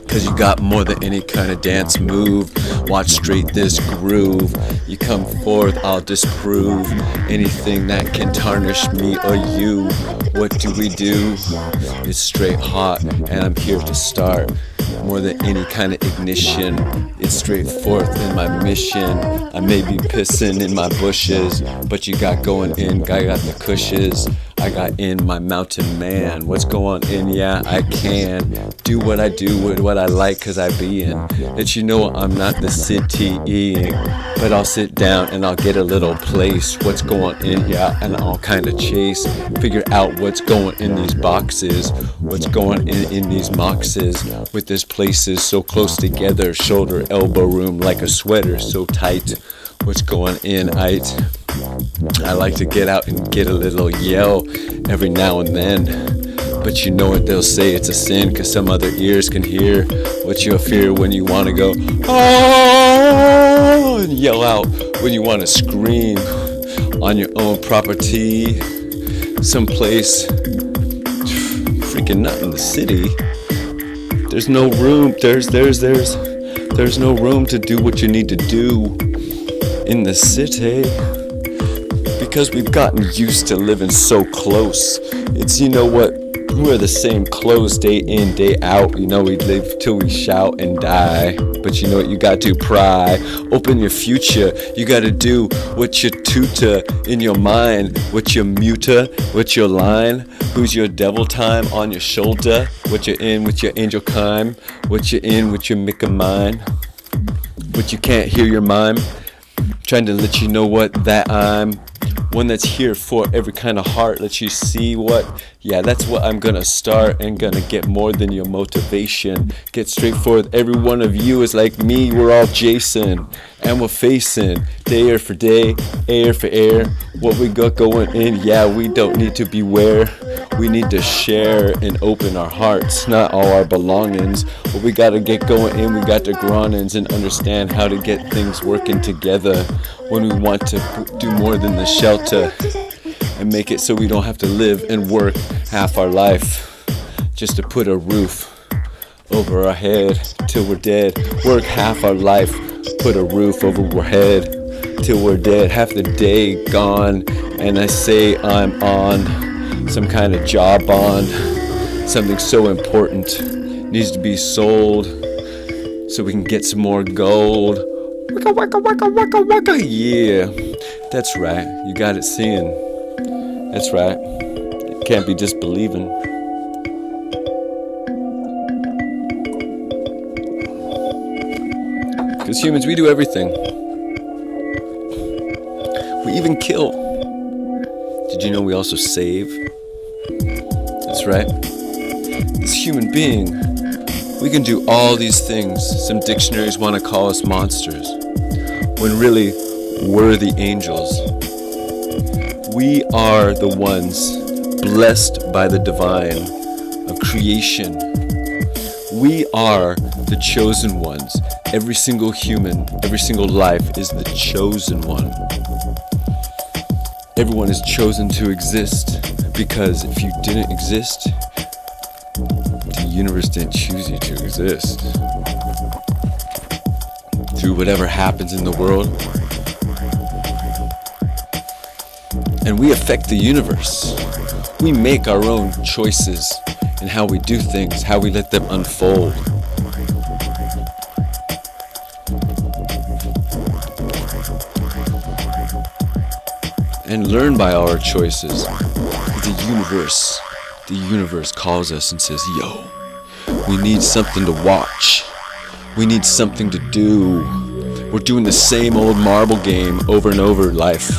Cause you got more than any kind of dance move. Watch straight this groove. You come forth, I'll disprove anything that can tarnish me or you. What do we do? It's straight hot, and I'm here to start. More than any kind of ignition, it's straight forth in my mission. I may be pissing in my bushes, but you got going in, I got the cushions. I got in my mountain man. What's going in? Yeah, I can do what I do with what I like, cause I be in. That you know I'm not the citying, but I'll sit down and I'll get a little place. What's going in? Yeah, and I'll kind of chase, figure out what's going in these boxes, what's going in these moxes. With this places so close together, shoulder, elbow room like a sweater so tight. What's going in? I like to get out and get a little yell every now and then, but you know what they'll say, it's a sin, cause some other ears can hear what you fear when you want to go oh, and yell out when you want to scream on your own property, someplace freaking not in the city. There's no room, there's no room to do what you need to do in the city. Because we've gotten used to living so close. It's, you know what, we're the same clothes day in, day out. You know, we live till we shout and die. But you know what, you got to pry. Open your future. You got to do what your tutor in your mind. What your muter, what your line. Who's your devil time on your shoulder. What you're in with your angel kind. What you're in with your mick of mine. What you can't hear your mime. Trying to let you know what that I'm. One that's here for every kind of heart. Let you see what Yeah, that's what I'm gonna start and gonna get more than your motivation. Get straightforward. Every one of you is like me. We're all Jason, and we're facing day for day, air for air. What we got going in, yeah, we don't need to beware. We need to share and open our hearts, not all our belongings. But we gotta get going in. We got the groanings and understand how to get things working together when we want to do more than the shelter. And make it so we don't have to live and work half our life just to put a roof over our head till we're dead. Work half our life, put a roof over our head till we're dead. Half the day gone, and I say I'm on some kind of job bond. Something so important needs to be sold so we can get some more gold. Waka waka waka waka waka. Yeah, that's right. You got it seeing. That's right. It can't be just believing. Because humans, we do everything. We even kill. Did you know we also save? That's right. This human being, we can do all these things. Some dictionaries want to call us monsters, when really we're the angels. We are the ones blessed by the divine of creation. We are the chosen ones. Every single human, every single life is the chosen one. Everyone is chosen to exist, because if you didn't exist, the universe didn't choose you to exist. Through whatever happens in the world, and we affect the universe. We make our own choices in how we do things, how we let them unfold. And learn by our choices. The universe calls us and says, yo, we need something to watch. We need something to do. We're doing the same old marble game over and over, life.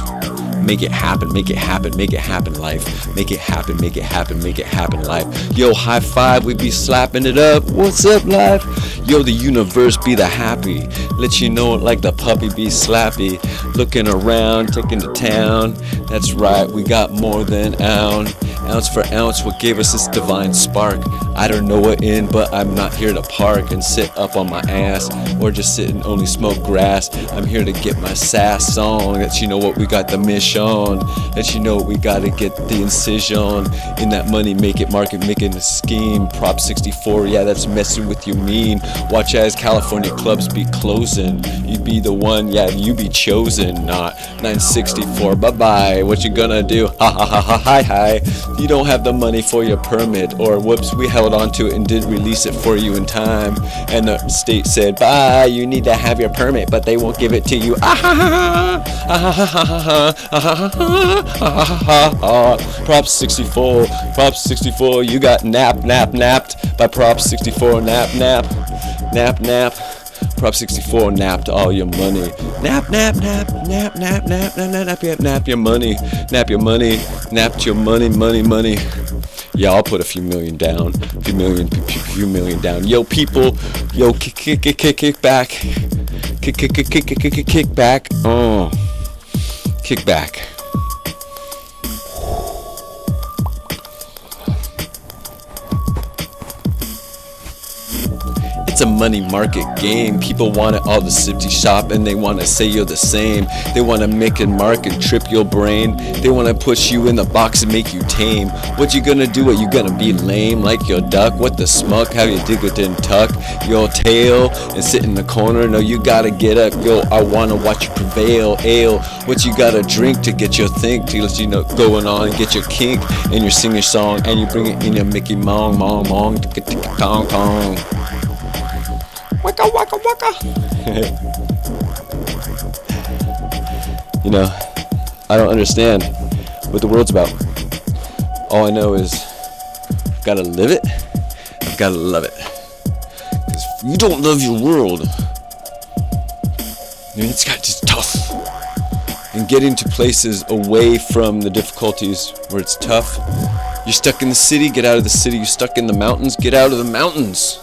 Make it happen, make it happen, make it happen, life. Make it happen, make it happen, make it happen, life. Yo, high five, we be slapping it up. What's up, life? Yo, the universe be the happy. Let you know it like the puppy be slappy. Looking around, taking to town. That's right, we got more than ounce for ounce. What gave us this divine spark? I don't know what in, but I'm not here to park and sit up on my ass, or just sit and only smoke grass. I'm here to get my sass on. Let you know what we got the mission. Let you know we gotta get the incision in that money, make it market, making a scheme. Prop 64, yeah, that's messing with you mean. Watch as California clubs be closing. You be the one, yeah, you be chosen. Not 964, bye-bye. What you gonna do? Ha ha ha ha hi hi. You don't have the money for your permit, or whoops, we held on to it and didn't release it for you in time. And the state said, bye, you need to have your permit, but they won't give it to you. Ah ha ha ha, ah ha ha ha ha. Prop 64, Prop 64, you got napped by Prop 64, nap. Prop 64 napped all your money. Nap your money. Napped your money. Yeah, I'll put a few million down. Few million down. Yo, people, yo, kick back. Kick back. Oh. Kick back. It's a money market game. People want it all to sip shop, and they want to say you're the same. They want to make and mark and trip your brain. They want to push you in the box and make you tame. What you gonna do? Are you gonna be lame like your duck? What the smuck? How you dig it and tuck your tail and sit in the corner? No, you gotta get up. Yo, I wanna watch you prevail. Ale, what you gotta drink to get your think, to let you know going on and get your kink and your singer song, and you bring it in your Mickey mong ticka tong tong. Waka waka waka. You know, I don't understand what the world's about. All I know is I've gotta live it, I've gotta love it. Because if you don't love your world, it's got just tough. And getting to places away from the difficulties where it's tough You're stuck in the city, get out of the city. You're stuck in the mountains, get out of the mountains.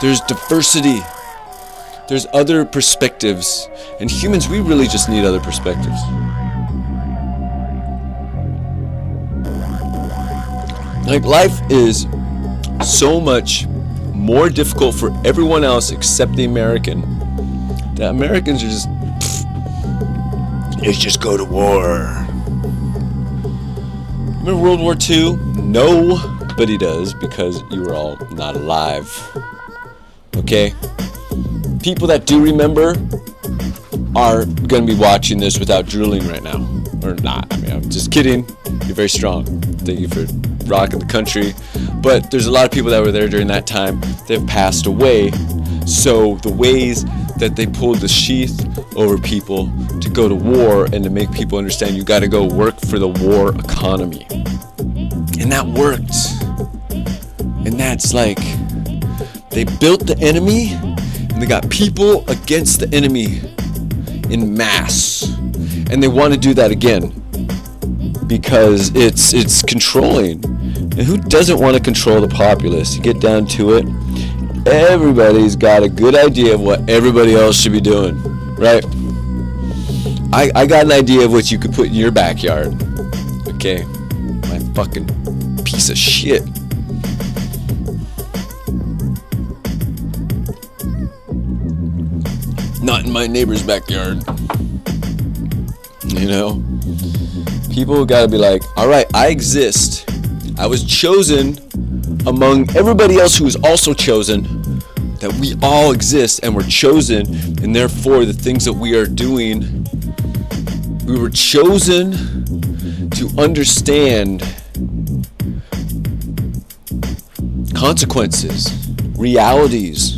There's diversity. There's other perspectives. And humans, we really just need other perspectives. Like, life is so much more difficult for everyone else except the American. The Americans are just, let's just go to war. Remember World War II? Nobody does, because you were all not alive. Okay? People that do remember are going to be watching this without drooling right now. Or not. I mean, I'm just kidding. You're very strong. Thank you for rocking the country. But there's a lot of people that were there during that time. They've passed away. So the ways that they pulled the sheath over people to go to war and to make people understand you got to go work for the war economy. And that worked. And that's like, they built the enemy and they got people against the enemy in mass. And they want to do that again because it's controlling. And who doesn't want to control the populace? You get down to it, everybody's got a good idea of what everybody else should be doing, right? I got an idea of what you could put in your backyard. Okay, my fucking piece of shit. Not in my neighbor's backyard. You know? People gotta be like, alright, I exist. I was chosen among everybody else who was also chosen, that we all exist and we're chosen, and therefore the things that we are doing, we were chosen to understand consequences, realities.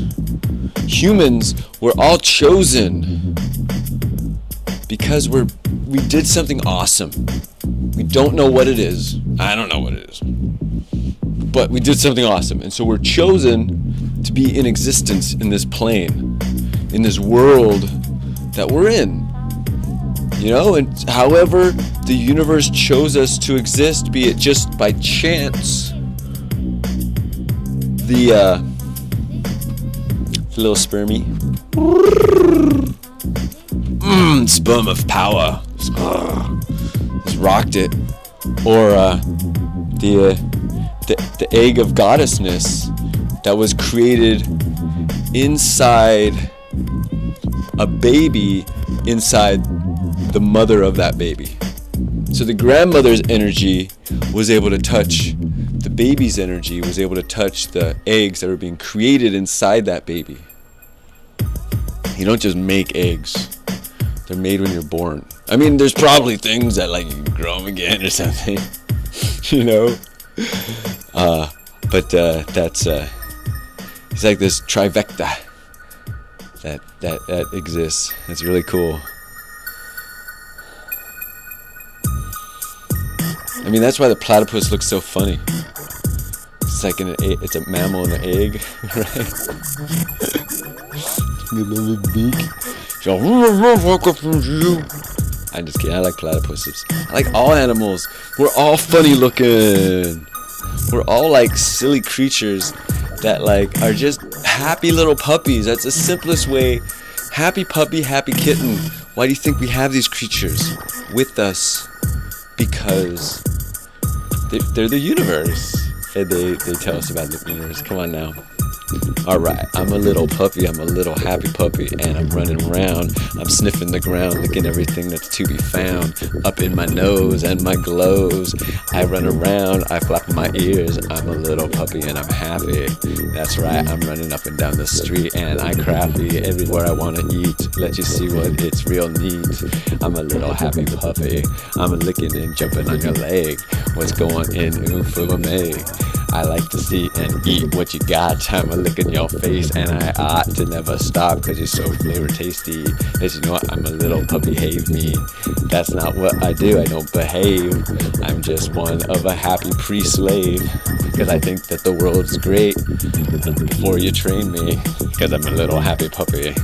Humans were all chosen because we did something awesome. We don't know what it is. I don't know what it is. But we did something awesome. And so we're chosen to be in existence in this plane, in this world that we're in. You know, and however the universe chose us to exist, be it just by chance, the little spermy, sperm of power, just rocked it, or the egg of goddessness that was created inside a baby, inside the mother of that baby. So the grandmother's energy was able to touch the baby's energy, was able to touch the eggs that were being created inside that baby. You don't just make eggs. They're made when you're born. I mean, there's probably things that like you can grow them again or something, you know? But that's, it's like this trifecta that exists. It's really cool. I mean, that's why the platypus looks so funny. It's like it's a mammal in an egg, right? Little beak. I'm just kidding. I like platypuses. I like all animals. We're all funny looking. We're all like silly creatures that like are just happy little puppies. That's the simplest way. Happy puppy, happy kitten. Why do you think we have these creatures with us? Because they're the universe. And they tell us about the universe. Come on now. Alright, I'm a little puppy, I'm a little happy puppy, and I'm running around, I'm sniffing the ground, licking everything that's to be found, up in my nose and my glows. I run around, I flap my ears, I'm a little puppy and I'm happy. That's right, I'm running up and down the street, and I crafty everywhere I want to eat. Let you see what it's real neat. I'm a little happy puppy, I'm licking and jumping on your leg. What's going in, ooh, for me? I like to see and eat what you got. I'm a lick in your face, and I ought to never stop, cause you're so flavor tasty. As you know, I'm a little puppy, behave me. That's not what I do, I don't behave. I'm just one of a happy pre-slave, cause I think that the world's great before you train me. Cause I'm a little happy puppy,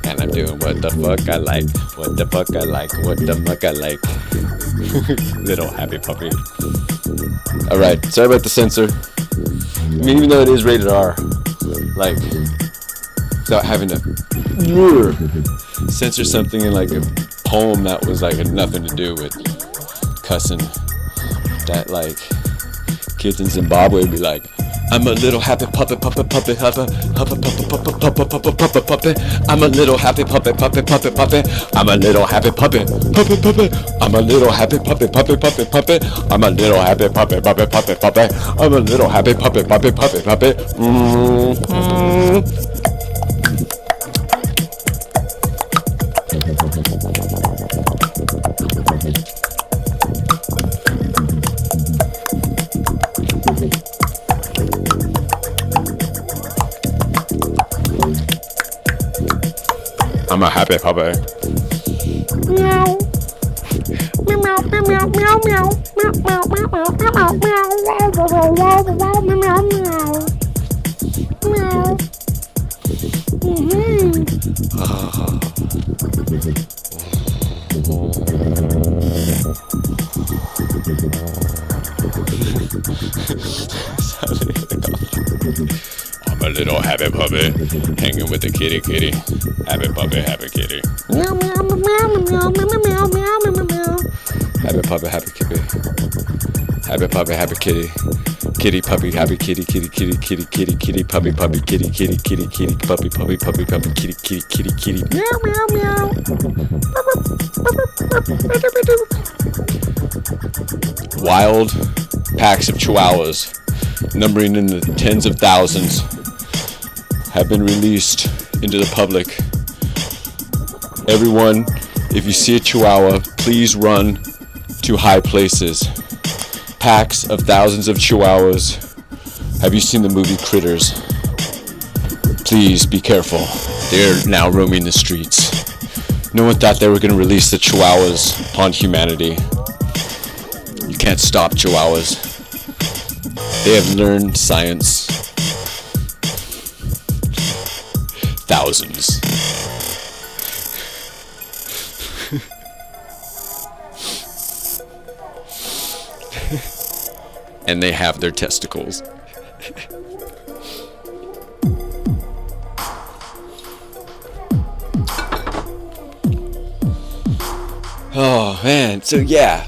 and I'm doing what the fuck I like. What the fuck I like, what the fuck I like. Little happy puppy. Alright, sorry about the censor. I mean, even though it is rated R, like, without having to censor something in like a poem that was like had nothing to do with cussing, that like kids in Zimbabwe would be like, I'm a little happy puppet, puppet, puppet, puppet, puppet, puppet, puppet, puppet, puppet, puppet, puppet. I'm a little happy puppet, puppet, puppet, puppet. I'm a little happy puppet, puppet, puppet. I'm a little happy puppet, puppet, puppet, puppet. I'm a little happy puppet, puppet, puppet, puppet. I'm a little happy puppet, puppet, puppet, puppet. I'm a happy puppy. Meow. Meow, meow, meow, meow, meow. Meow, meow, meow, meow, meow, meow. Meow, meow. Meow. I'm a little happy puppy, hanging with the kitty kitty. Happy puppy, happy kitty. Meow, meow, meow, meow, meow, meow, meow, meow, meow. Happy puppy, happy kitty. Happy puppy, happy kitty. Kitty puppy, happy kitty, kitty, kitty, kitty, kitty, kitty, puppy, puppy, kitty, kitty, kitty, kitty, puppy, puppy, puppy, puppy, kitty, kitty, kitty, kitty. Meow, meow, meow. Wild packs of chihuahuas, numbering in the tens of thousands, have been released into the public. Everyone, if you see a chihuahua, please run to high places. Packs of thousands of chihuahuas. Have you seen the movie Critters? Please be careful. They're now roaming the streets. No one thought they were going to release the chihuahuas upon humanity. You can't stop chihuahuas. They have learned science. Thousands. And they have their testicles. Oh man, so yeah,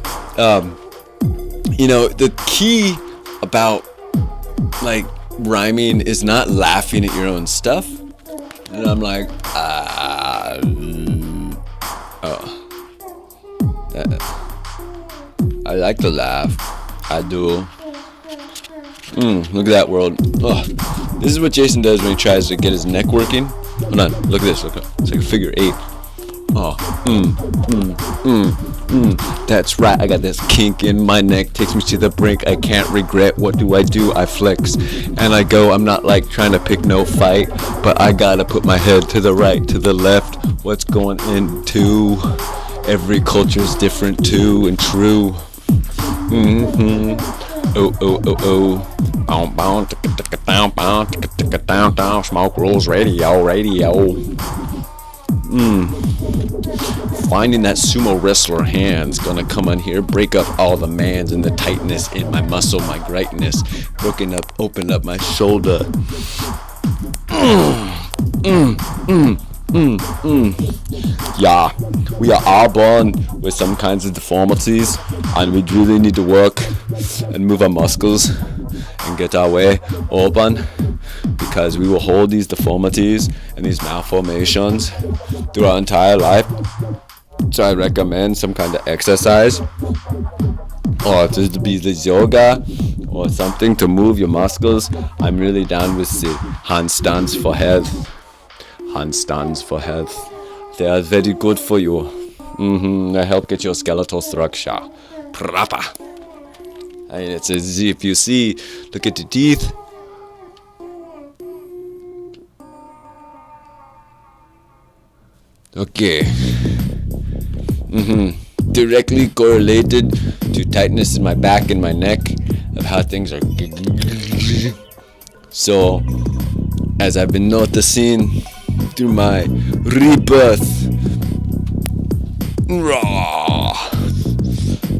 you know, the key about like rhyming is not laughing at your own stuff. And I'm like, I like to laugh. I do. Look at that world. Oh, this is what Jason does when he tries to get his neck working. Hold on, look at this. Look, it's like a figure 8. Oh, that's right. I got this kink in my neck. Takes me to the brink. I can't regret. What do? I flex and I go. I'm not like trying to pick no fight, but I gotta put my head to the right, to the left. What's going into? Every culture's different too and true. Oh. Smoke Rules Radio. Finding that sumo wrestler hand's gonna come on here, break up all the mans and the tightness in my muscle, my greatness. Open up my shoulder. Yeah, we are all born with some kinds of deformities, and we really need to work and move our muscles and get our way open, because we will hold these deformities and these malformations through our entire life. So I recommend some kind of exercise, or to be the yoga or something to move your muscles. I'm really down with the handstands for health. Handstands for health. They are very good for you. They help get your skeletal structure proper. I mean, it's as if you see, look at the teeth. Okay. Directly correlated to tightness in my back and my neck, of how things are. So, as I've been noticing through my rebirth,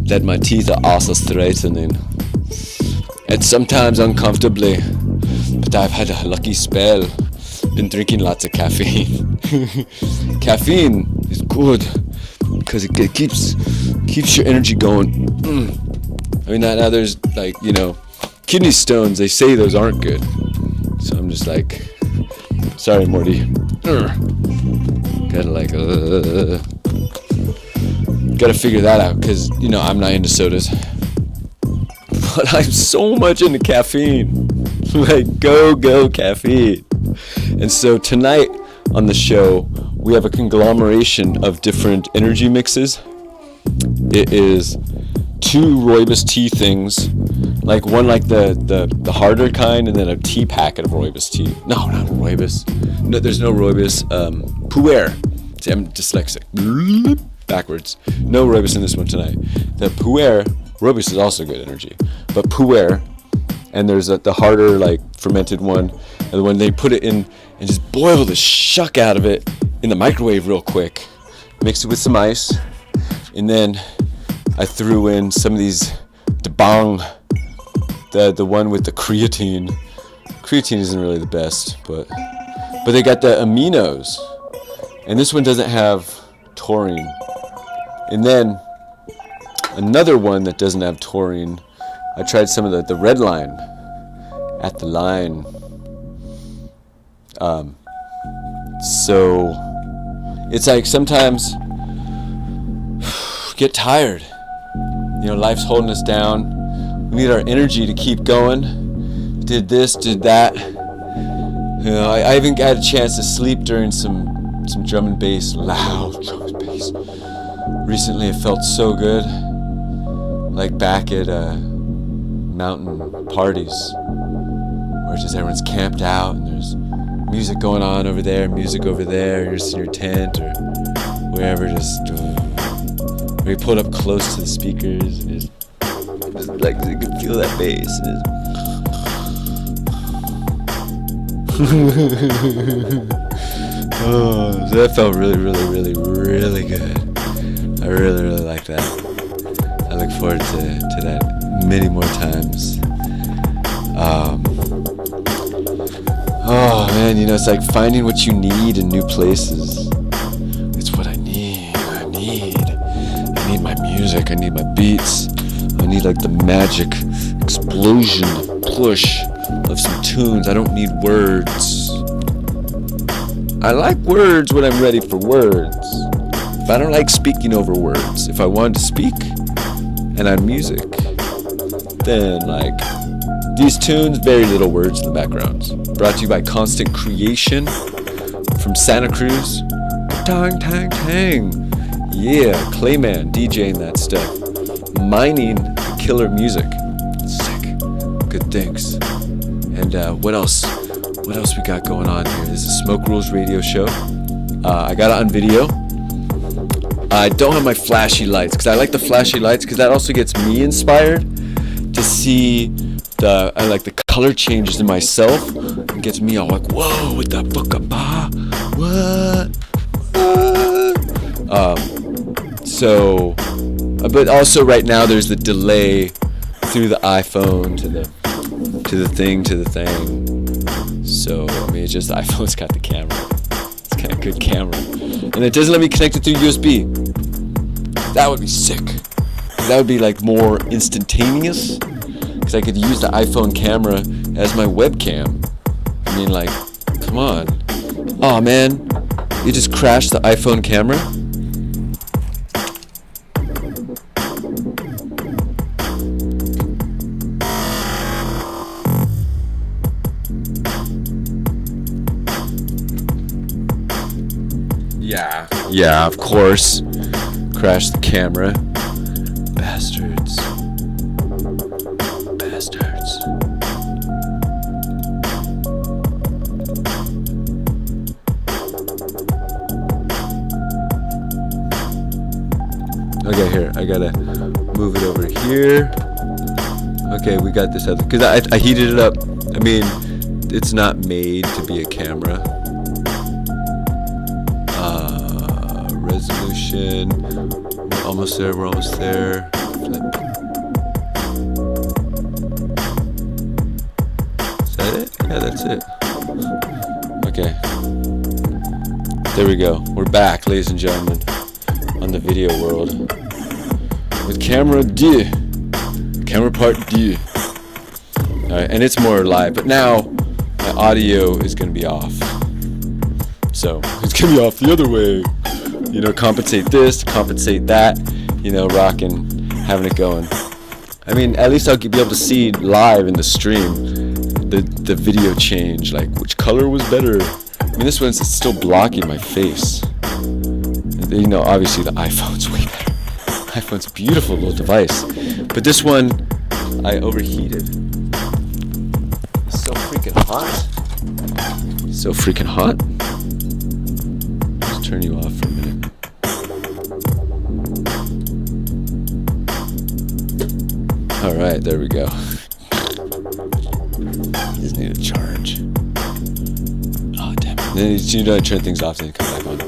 that my teeth are also straightening. and sometimes uncomfortably. But I've had a lucky spell. Been drinking lots of caffeine. Caffeine is good because it keeps your energy going. I mean, now there's like, kidney stones. They say those aren't good. So I'm just like, sorry, Morty. Gotta figure that out because, I'm not into sodas. But I'm so much into caffeine. Like, go caffeine. And so tonight on the show, we have a conglomeration of different energy mixes. It is 2 rooibos tea things, like one like the harder kind, and then a tea packet of rooibos tea. No, not rooibos. No, there's no rooibos. Pu'er. See, I'm dyslexic. Backwards. No rooibos in this one tonight. The pu'er, rooibos is also good energy, but pu'er, and there's the harder, like, fermented one, and when they put it in and just boil the shuck out of it in the microwave real quick, mix it with some ice, and then I threw in some of these Dabang, the one with the creatine. Creatine isn't really the best, but they got the aminos, and this one doesn't have taurine. And then another one that doesn't have taurine, I tried some of the red line at the line. So it's like sometimes get tired. Life's holding us down. We need our energy to keep going. Did this, did that. I even got a chance to sleep during some drum and bass, loud drum and bass. Recently, it felt so good, like back at mountain parties, where just everyone's camped out and there's music going on over there, music over there. You're just in your tent or wherever, where you pull it up close to the speakers and just like you can feel that bass. Oh, so that felt really, really, really, really good. I really, really like that. I look forward to that many more times. Oh man, it's like finding what you need in new places. It's what I need. I need my music. I need my beats. I need like the magic explosion push of some tunes. I don't need words. I like words when I'm ready for words. But I don't like speaking over words. If I wanted to speak and I had music, then like these tunes, very little words in the backgrounds. Brought to you by Constant Creation from Santa Cruz. Tang, tang, tang. Yeah, Clayman DJing that stuff. Mining killer music. Sick. Good things. And what else? What else we got going on here? This is Smoke Rules Radio Show. I got it on video. I don't have my flashy lights because I like the flashy lights because that also gets me inspired to see the color changes in myself. It gets me all like, whoa, what the fuck up, what? But also right now there's the delay through the iPhone to the thing. So I mean, it's just the iPhone's got the camera. It's got a good camera, and it doesn't let me connect it through USB. That would be sick. That would be like more instantaneous, because I could use the iPhone camera as my webcam. I mean, like, come on. Oh man, you just crashed the iPhone camera? Yeah, of course. Crashed the camera. Bastards. Okay, here, I gotta move it over here. Okay, we got this other, because I heated it up. I mean, it's not made to be a camera. Resolution. We're almost there. Flip. that it? Yeah, that's it. Okay. There we go. We're back, ladies and gentlemen, on the video world. With camera D. Camera part D. Alright, and it's more live, but now my audio is going to be off. So, it's going to be off the other way. You know, compensate this, compensate that. You know, rocking, having it going. I mean, at least I'll be able to see live in the stream the video change, like which color was better. I mean, this one's still blocking my face. You know, obviously the iPhone's way better. iPhone's a beautiful little device, but this one I overheated. It's so freaking hot. So freaking hot. Let's turn you off for a minute. All right, there we go. Just need a charge. Oh damn it! Then you know, I turn things off, then come back on.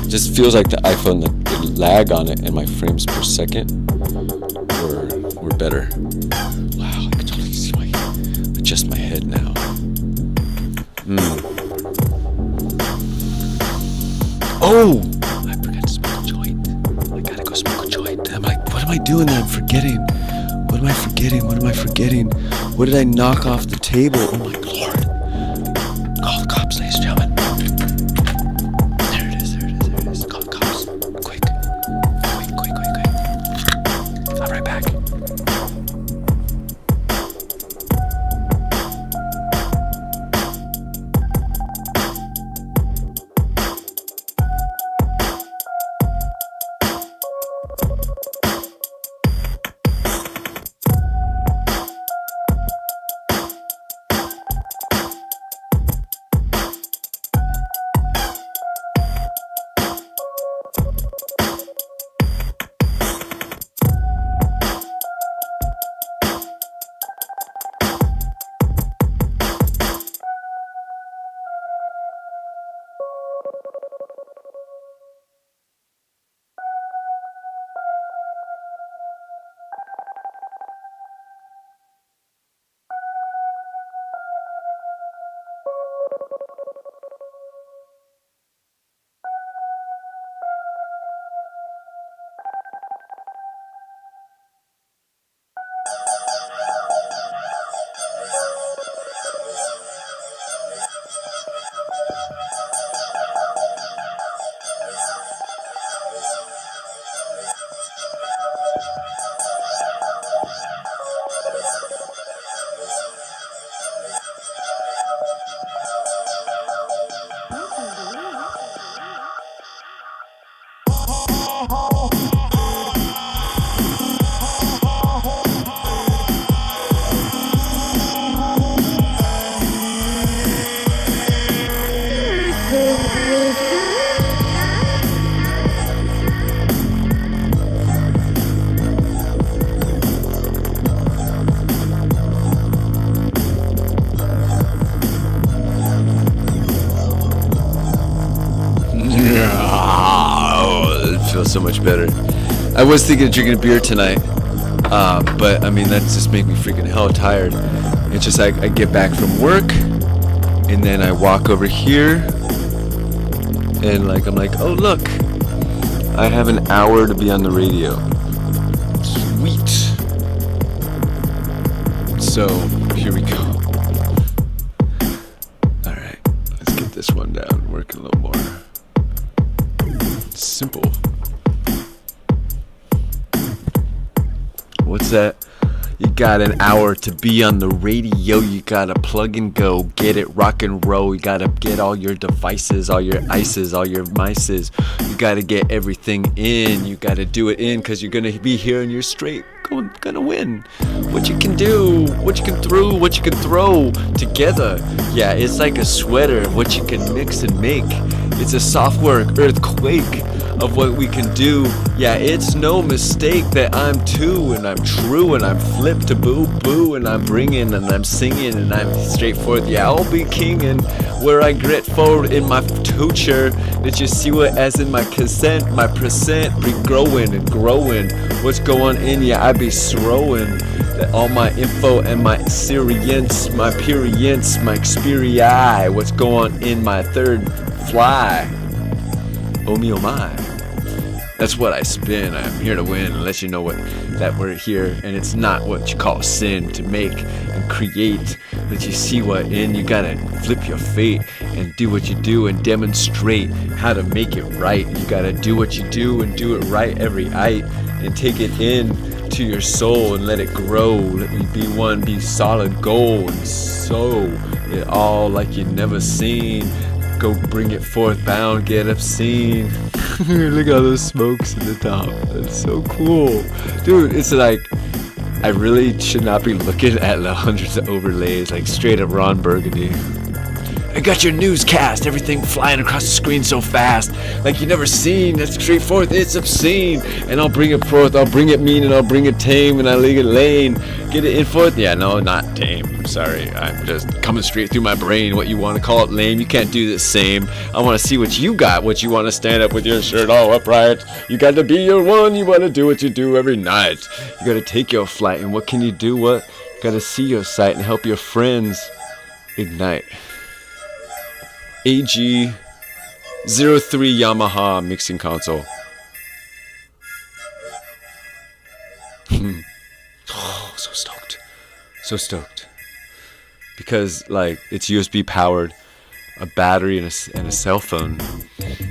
It just feels like the iPhone, the lag on it, and my frames per second were better. Wow, I can totally see adjust my head now. Oh, I forgot to smoke a joint. I gotta go smoke a joint. I'm like, what am I doing there? I'm forgetting. What am I forgetting? What am I forgetting? What did I knock off the table? Oh my lord. Call the cops, ladies and gentlemen. There it is. Call the cops. Quick. I'll be right back. So much better. I was thinking of drinking a beer tonight, but I mean, that just made me freaking hell tired. It's just like I get back from work, and then I walk over here, and like I'm like, oh look, I have an hour to be on the radio. Sweet. So here we go. All right, let's get this one down. Work a little more. It's simple. What's that? You got an hour to be on the radio. You gotta plug and go, get it rock and roll. You gotta get all your devices, all your ices, all your mices. You gotta get everything in. You gotta do it in, cause you're gonna be here and you're straight gonna win. What you can do, what you can throw together. Yeah, it's like a sweater, what you can mix and make. It's a software earthquake of what we can do. Yeah, it's no mistake that I'm two and I'm true and I'm flip to boo boo and I'm bringing and I'm singing and I'm straightforward. Yeah, I'll be king and where I grit forward in my future. Did you see what as in my consent, my percent be growing and growing. What's going in? Yeah, I be throwing. that all my info and my experience, my experience, what's going on in my third fly. Oh me, oh my. That's what I spin. I'm here to win and let you know that we're here, and it's not what you call sin to make and create. But you see what in, you gotta flip your fate and do what you do and demonstrate how to make it right. You gotta do what you do and do it right every night and take it in to your soul and let it grow. Let me be one, be solid gold and sow it all like you never seen. Go bring it forth, bound, get obscene. Look at all those smokes in the top. That's so cool. Dude, it's like, I really should not be looking at the hundreds of overlays, like straight up Ron Burgundy. I got your newscast, everything flying across the screen so fast, like you never seen. That's straight forth, it's obscene. And I'll bring it forth, I'll bring it mean, and I'll bring it tame, and I'll leave it lane. Get it in forth? Yeah, no, not tame. I'm sorry, I'm just coming straight through my brain. What you want to call it lame, you can't do the same. I want to see what you got, what you want to stand up with your shirt all upright. You got to be your one, you want to do what you do every night. You got to take your flight, and what can you do? What? You got to see your sight and help your friends ignite. AG 03 Yamaha mixing console. Oh, so stoked. Because like it's USB powered, a battery and a cell phone,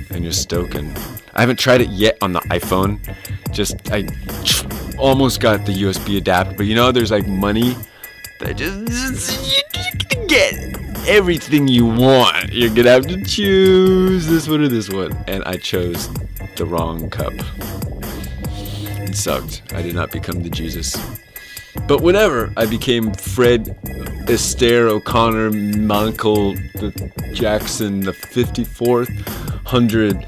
and you're stoking. I haven't tried it yet on the iPhone. I almost got the USB adapter, but you know there's like money that just you can get everything you want. You're gonna have to choose this one or this one, and I chose the wrong cup. It sucked. I did not become the Jesus, but whatever. I became Fred Astaire O'Connor Michael Jackson, the 54th 100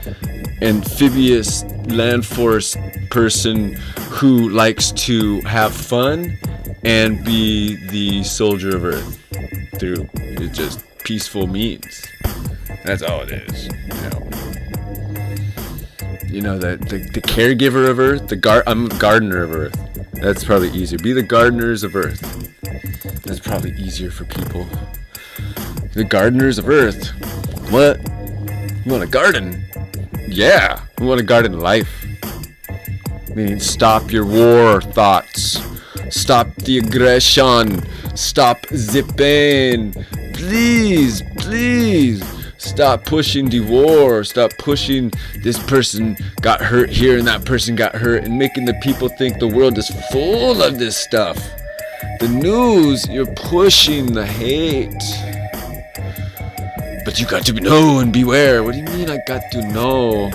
amphibious land force person who likes to have fun and be the soldier of Earth through just peaceful means. That's all it is. You know the caregiver of Earth. I'm a gardener of Earth. That's probably easier. Be the gardeners of Earth. That's probably easier for people. The gardeners of Earth. What? You want to garden? Yeah, we want to garden life. Meaning stop your war thoughts. Stop the aggression. Stop the pain. Please. Stop pushing the war. Stop pushing this person got hurt here and that person got hurt and making the people think the world is full of this stuff. The news, you're pushing the hate. But you got to know and beware. What do you mean I got to know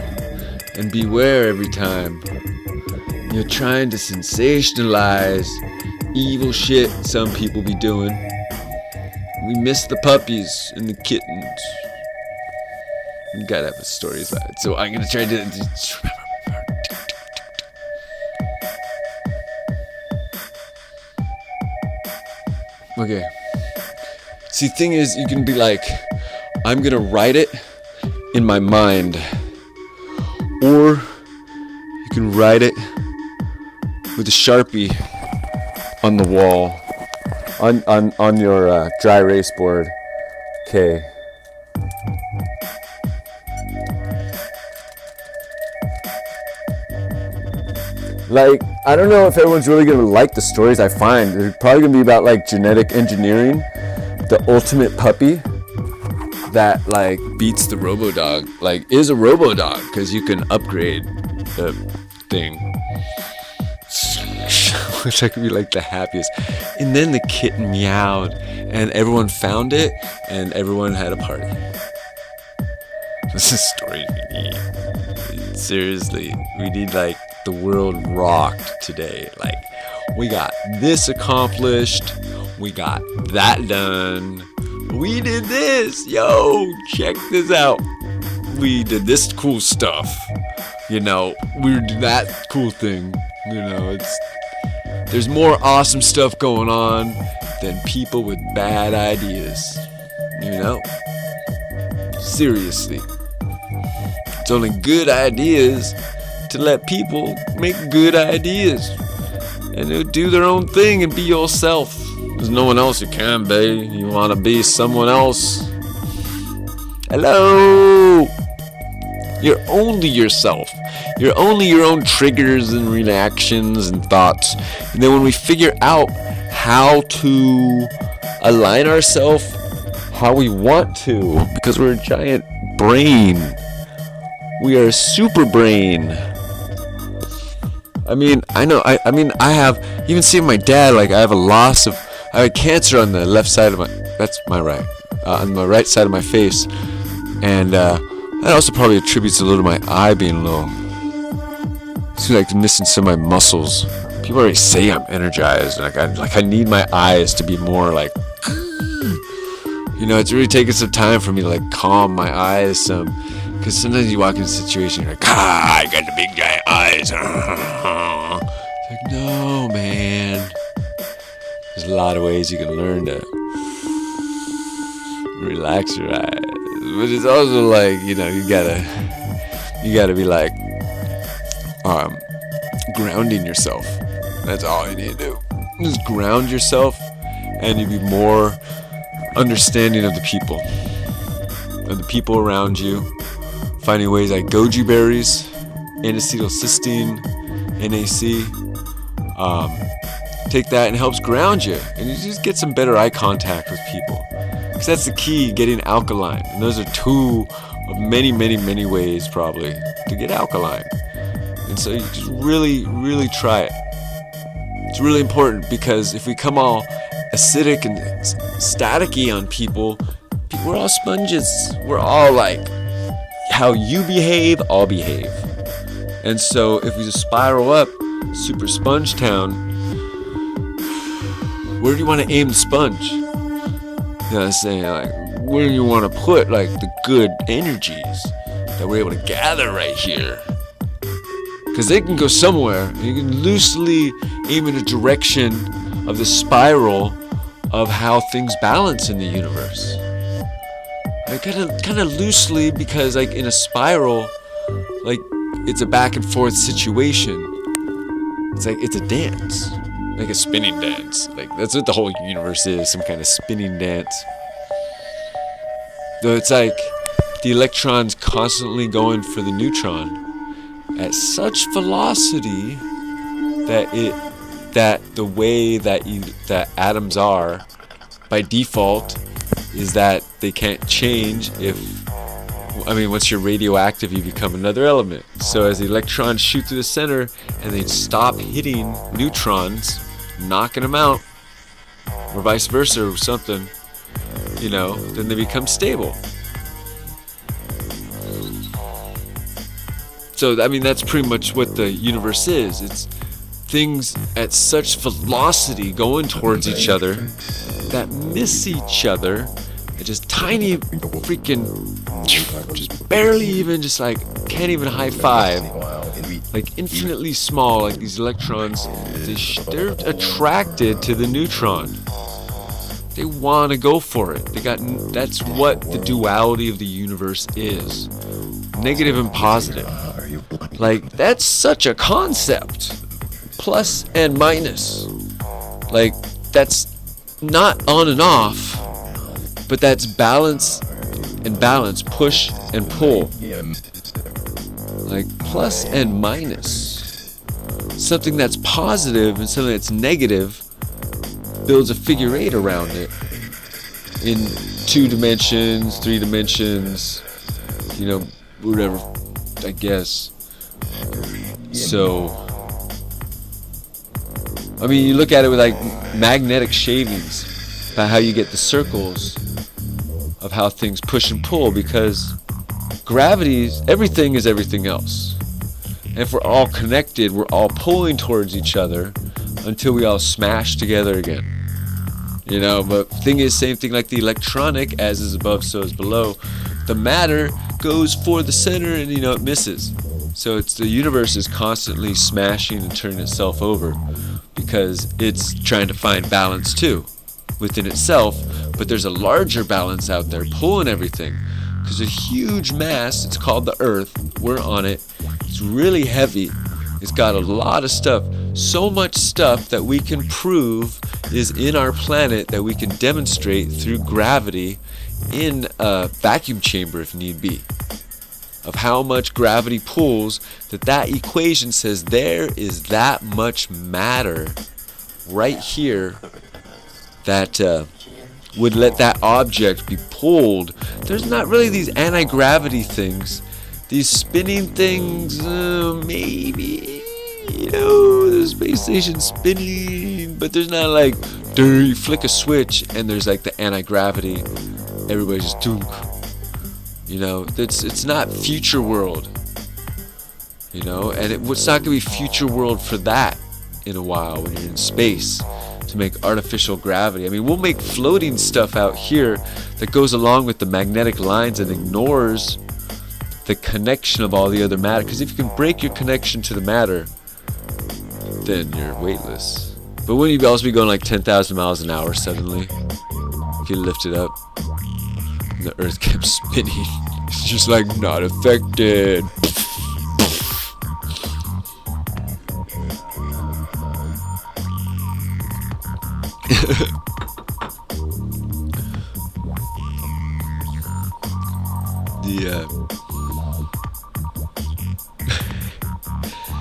and beware every time? You're trying to sensationalize evil shit some people be doing. We miss the puppies and the kittens. You gotta have a story about it. So I'm gonna try to okay. See, thing is, you can be like, I'm gonna write it in my mind, or you can write it with a Sharpie on the wall, on your dry erase board. Okay. Like, I don't know if everyone's really gonna like the stories I find. They're probably gonna be about like genetic engineering, the ultimate puppy that like beats the robo-dog, like is a robo-dog because you can upgrade the thing. Which I could be like the happiest. And then the kitten meowed and everyone found it and everyone had a party. This is stories we need. Seriously, we need like the world rocked today. Like, we got this accomplished, we got that done, we did this, yo, check this out, we did this cool stuff, you know, we did that cool thing, you know, there's more awesome stuff going on than people with bad ideas, you know, seriously, it's only good ideas to let people make good ideas. and they'll do their own thing and be yourself. There's no one else you can be. You want to be someone else. Hello! You're only yourself. You're only your own triggers and reactions and thoughts. And then when we figure out how to align ourselves how we want to, because we're a giant brain. We are a super brain. I mean, I know, I have, even seeing my dad, like I have cancer on the left side of that's my right, on my right side of my face. And that also probably attributes a little to my eye being a little, it's like missing some of my muscles. People already say I'm energized. I need my eyes to be more like, you know, it's really taking some time for me to like calm my eyes some. Because sometimes you walk in a situation, you're like, I got the big giant eyes. It's like, no, man. There's a lot of ways you can learn to relax your eyes. But it's also like, you know, you gotta be like, grounding yourself. That's all you need to do. Just ground yourself, and you'll be more understanding of the people around you. Finding ways like goji berries, N-acetylcysteine, NAC. Take that and it helps ground you, and you just get some better eye contact with people. Because that's the key, getting alkaline. And those are two of many, many, many ways probably to get alkaline. And so you just really, really try it. It's really important, because if we come all acidic and staticky on people, we're all sponges. We're all like, how you behave, I'll behave. And so if we just spiral up, super sponge town, where do you want to aim the sponge? You know what I'm saying? Like, where do you want to put like the good energies that we're able to gather right here? Because they can go somewhere. You can loosely aim in a direction of the spiral of how things balance in the universe. Like kind of loosely, because like in a spiral, like it's a back and forth situation. It's like it's a dance, like a spinning dance. Like that's what the whole universe is, some kind of spinning dance. Though it's like the electron's constantly going for the neutron at such velocity that the way that atoms are by default is that they can't change once you're radioactive, you become another element. So as the electrons shoot through the center and they stop hitting neutrons, knocking them out, or vice versa or something, you know, then they become stable. So, I mean, that's pretty much what the universe is. It's things at such velocity going towards each other that miss each other. Just tiny freaking, just barely even, just like, can't even high five. Like infinitely small, like these electrons, they're attracted to the neutron. They want to go for it. That's what the duality of the universe is. Negative and positive. Like, that's such a concept. Plus and minus. Like, that's not on and off, but that's balance and balance, push and pull. Like, plus and minus. Something that's positive and something that's negative builds a figure eight around it. In 2 dimensions, 3 dimensions, you know, whatever, I guess. So, I mean, you look at it with like magnetic shavings, about how you get the circles of how things push and pull, because everything is everything else. And if we're all connected, we're all pulling towards each other until we all smash together again. You know, but the thing is, same thing like the electronic, as is above, so is below. The matter goes for the center and, you know, it misses. So it's the universe is constantly smashing and turning itself over because it's trying to find balance too within itself. But there's a larger balance out there pulling everything. Because a huge mass, it's called the Earth, we're on it, it's really heavy, it's got a lot of stuff so much stuff that we can prove is in our planet that we can demonstrate through gravity in a vacuum chamber if need be. Of how much gravity pulls, that equation says there is that much matter right here that would let that object be pulled. There's not really these anti-gravity things. These spinning things, maybe, the space station spinning, but there's not like, you flick a switch and there's like the anti-gravity. Everybody just dunk. It's not future world. And it's not gonna be future world for that in a while when you're in space to make artificial gravity. I mean, we'll make floating stuff out here that goes along with the magnetic lines and ignores the connection of all the other matter. Because if you can break your connection to the matter, then you're weightless. But wouldn't you also be going like 10,000 miles an hour suddenly if you lift it up and the Earth kept spinning? It's just like not affected.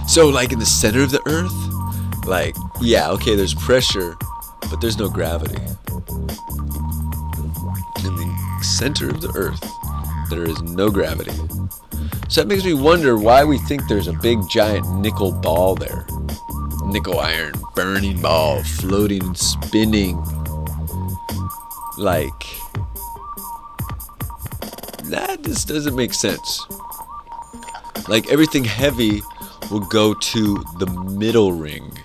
So like in the center of the Earth, like, yeah, okay, there's pressure, but there's no gravity. In the center of the Earth, there is no gravity. So that makes me wonder why we think there's a big giant nickel ball there. Nickel iron burning ball floating and spinning. Like, that just doesn't make sense. Like, everything heavy will go to the middle ring.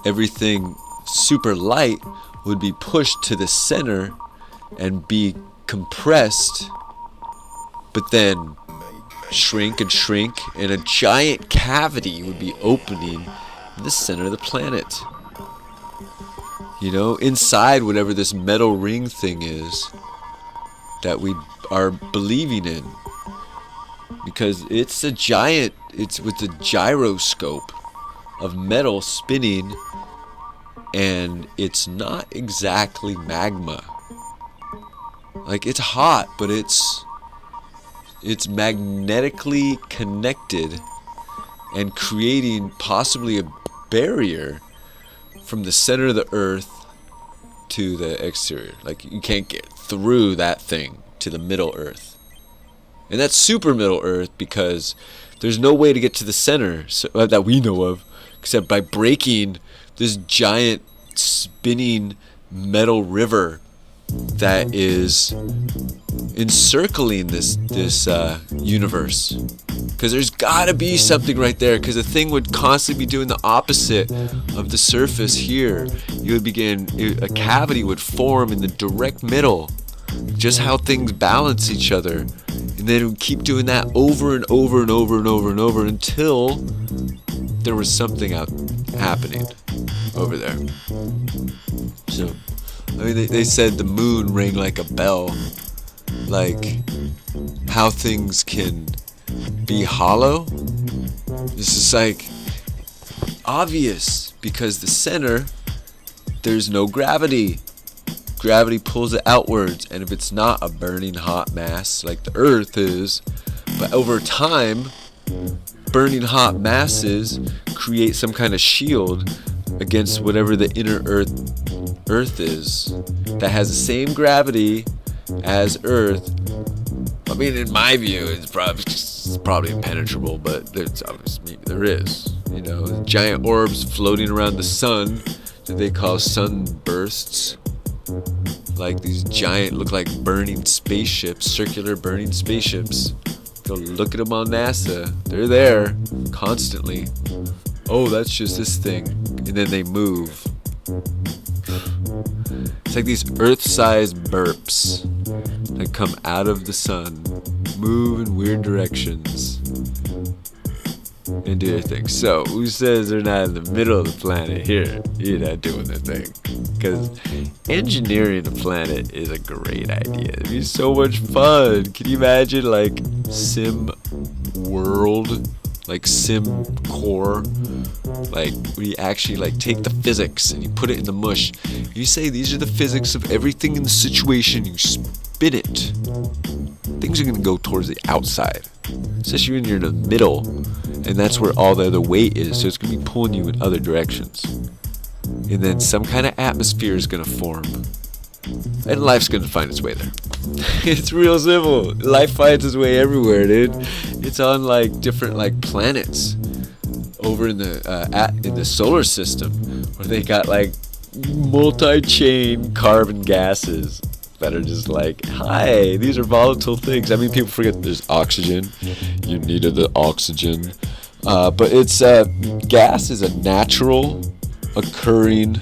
Everything super light would be pushed to the center and be compressed, but then shrink and shrink, and a giant cavity would be opening in the center of the planet. Inside whatever this metal ring thing is that we are believing in. Because it's a giant, it's with a gyroscope of metal spinning, and it's not exactly magma. Like, it's hot, but it's magnetically connected and creating possibly a barrier from the center of the Earth to the exterior. Like, you can't get through that thing to the middle Earth. And that's super middle Earth because there's no way to get to the center that we know of except by breaking this giant spinning metal river that is encircling this universe. Because there's gotta be something right there, because the thing would constantly be doing the opposite of the surface here. You would a cavity would form in the direct middle, just how things balance each other. And then it would keep doing that over and over and over and over and over until there was something happening over there. So, I mean, they said the moon rang like a bell. Like, how things can be hollow. This is like obvious because the center, there's no gravity. Gravity pulls it outwards, and if it's not a burning hot mass like the Earth is, but over time, burning hot masses create some kind of shield against whatever the inner Earth is that has the same gravity as Earth. I mean, in my view, it's probably impenetrable, but there is. Giant orbs floating around the sun that they call sunbursts. Like these giant, look like burning spaceships, circular burning spaceships. Go look at them on NASA. They're there constantly. Oh, that's just this thing. And then they move. It's like these Earth-sized burps that come out of the sun, move in weird directions, and do their thing. So, who says they're not in the middle of the planet here? You're not doing their thing. Because engineering the planet is a great idea. It'd be so much fun. Can you imagine, like, Sim World? like sim core, like where you actually like take the physics and you put it in the mush. You say these are the physics of everything in the situation, you spin it. Things are going to go towards the outside, especially when you're in the middle, and that's where all the other weight is, so it's going to be pulling you in other directions. And then some kind of atmosphere is going to form, and life's going to find its way there. It's real simple. Life finds its way everywhere, dude. It's on like different like planets over in the solar system, where they got like multi-chain carbon gases that are just like, hi, these are volatile things. I mean, people forget there's oxygen. You needed the oxygen. But it's gas is a natural occurring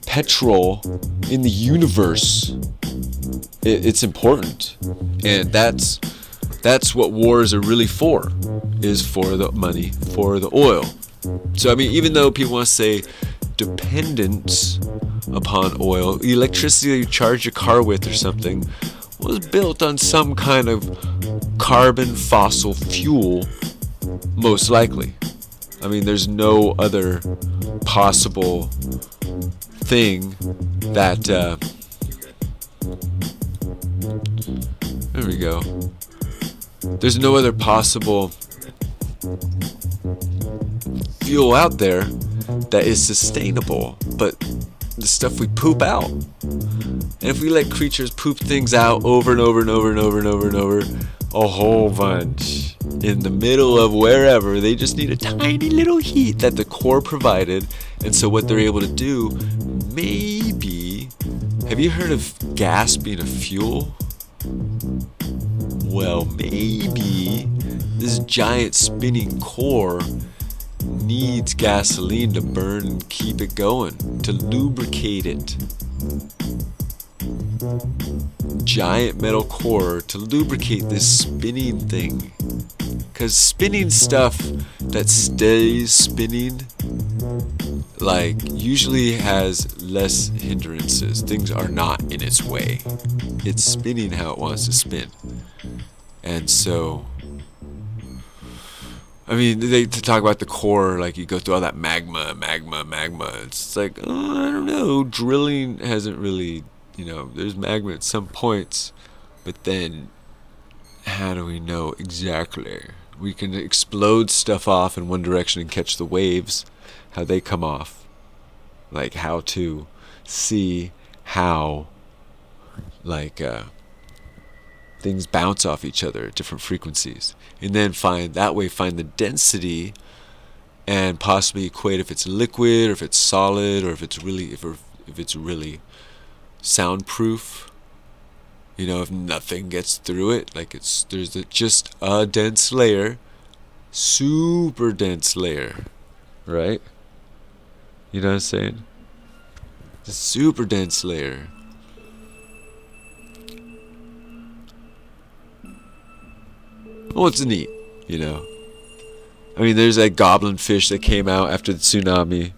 petrol in the universe. It's important, and that's what wars are really for, is for the money, for the oil. So I mean, even though people want to say dependence upon oil, electricity you charge your car with or something was built on some kind of carbon fossil fuel, most likely. I mean, there's no other possible thing that there we go. There's no other possible fuel out there that is sustainable but the stuff we poop out. And if we let creatures poop things out over and over and over and over and over and over, a whole bunch in the middle of wherever, they just need a tiny little heat that the core provided. And so what they're able to do, maybe, have you heard of gas being a fuel? Well, maybe this giant spinning core needs gasoline to burn and keep it going, to lubricate it. Giant metal core to lubricate this spinning thing. Because spinning stuff that stays spinning, like, usually has less hindrances. Things are not in its way. It's spinning how it wants to spin. And so, I mean, to talk about the core, like you go through all that magma. It's like, I don't know. Drilling hasn't really, there's magma at some points, but then how do we know exactly? We can explode stuff off in one direction and catch the waves, how they come off. Like how to see how, like, things bounce off each other at different frequencies, and then find the density and possibly equate if it's liquid or if it's solid or if it's really soundproof. If nothing gets through it, like there's just a dense layer, super dense layer, right? You know what I'm saying? The super dense layer. Well, it's neat, I mean, there's that goblin fish that came out after the tsunami.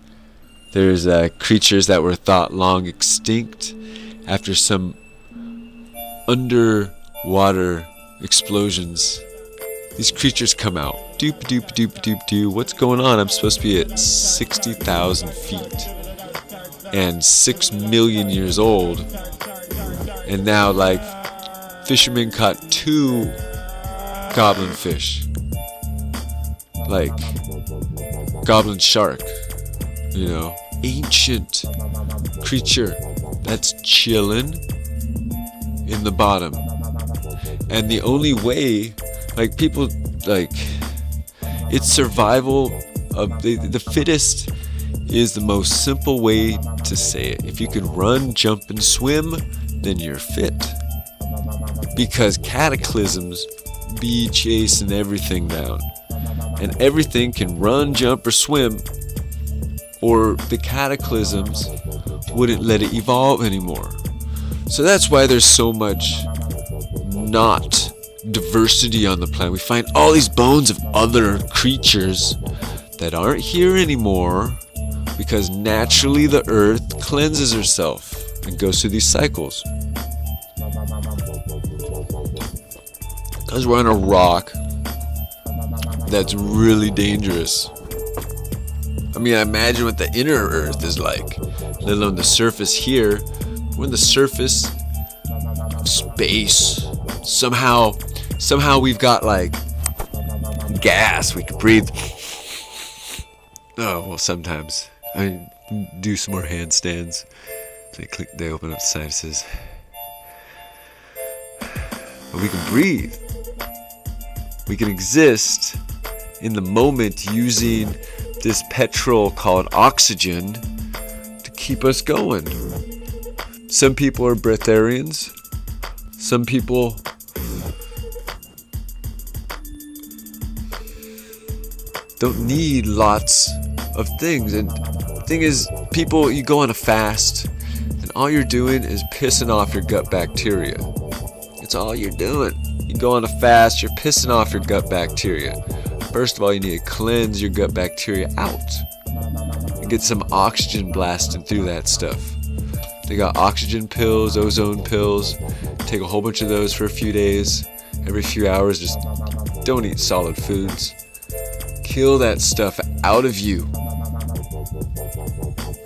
There's creatures that were thought long extinct after some underwater explosions. These creatures come out. Doop doop doop doop doop. What's going on? I'm supposed to be at 60,000 feet and 6 million years old. And now, like, fishermen caught 2 goblin fish, like goblin shark, ancient creature that's chilling in the bottom. And the only way, like, people, like, it's survival of the fittest is the most simple way to say it. If you can run, jump, and swim, then you're fit. Because cataclysms be chasing everything down, and everything can run, jump, or swim, or the cataclysms wouldn't let it evolve anymore. So that's why there's so much not diversity on the planet. We find all these bones of other creatures that aren't here anymore because naturally the earth cleanses herself and goes through these cycles. Because we're on a rock that's really dangerous. I mean, imagine what the inner Earth is like, let alone the surface here. We're on the surface of space. Somehow we've got like gas we can breathe. Oh, well, sometimes I do some more handstands. They open up the sinuses. But we can breathe. We can exist in the moment using this petrol called oxygen to keep us going. Some people are breatharians. Some people don't need lots of things. And the thing is, you go on a fast, and all you're doing is pissing off your gut bacteria. That's all you're doing. You go on a fast, you're pissing off your gut bacteria. First of all, you need to cleanse your gut bacteria out and get some oxygen blasting through that stuff. They got oxygen pills, ozone pills. Take a whole bunch of those for a few days. Every few hours, just don't eat solid foods. Kill that stuff out of you,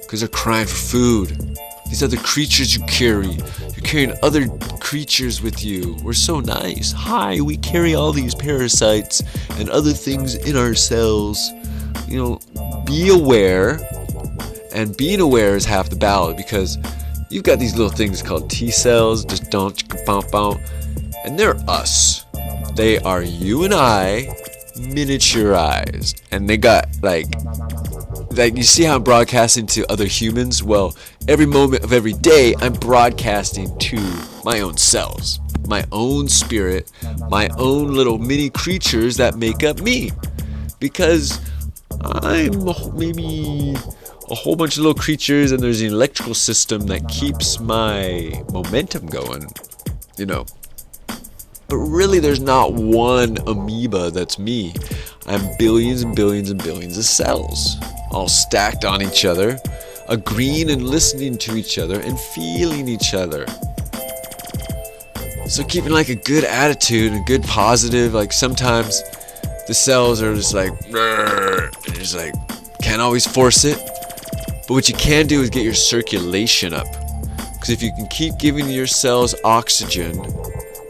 because they're crying for food. These other creatures you carry, you're carrying other creatures with you. We're so nice. Hi, we carry all these parasites and other things in our cells. Be aware, and being aware is half the battle, because you've got these little things called T cells, just and they're us. They are you and I miniaturized, and they got like you see how I'm broadcasting to other humans? Well, every moment of every day I'm broadcasting to my own cells, my own spirit, my own little mini creatures that make up me, because I'm maybe a whole bunch of little creatures, and there's an electrical system that keeps my momentum going, But really, there's not one amoeba that's me. I'm billions and billions and billions of cells, all stacked on each other, agreeing and listening to each other and feeling each other. So keeping like a good attitude and good positive, like sometimes the cells are just like, just like, can't always force it. But what you can do is get your circulation up. Because if you can keep giving your cells oxygen,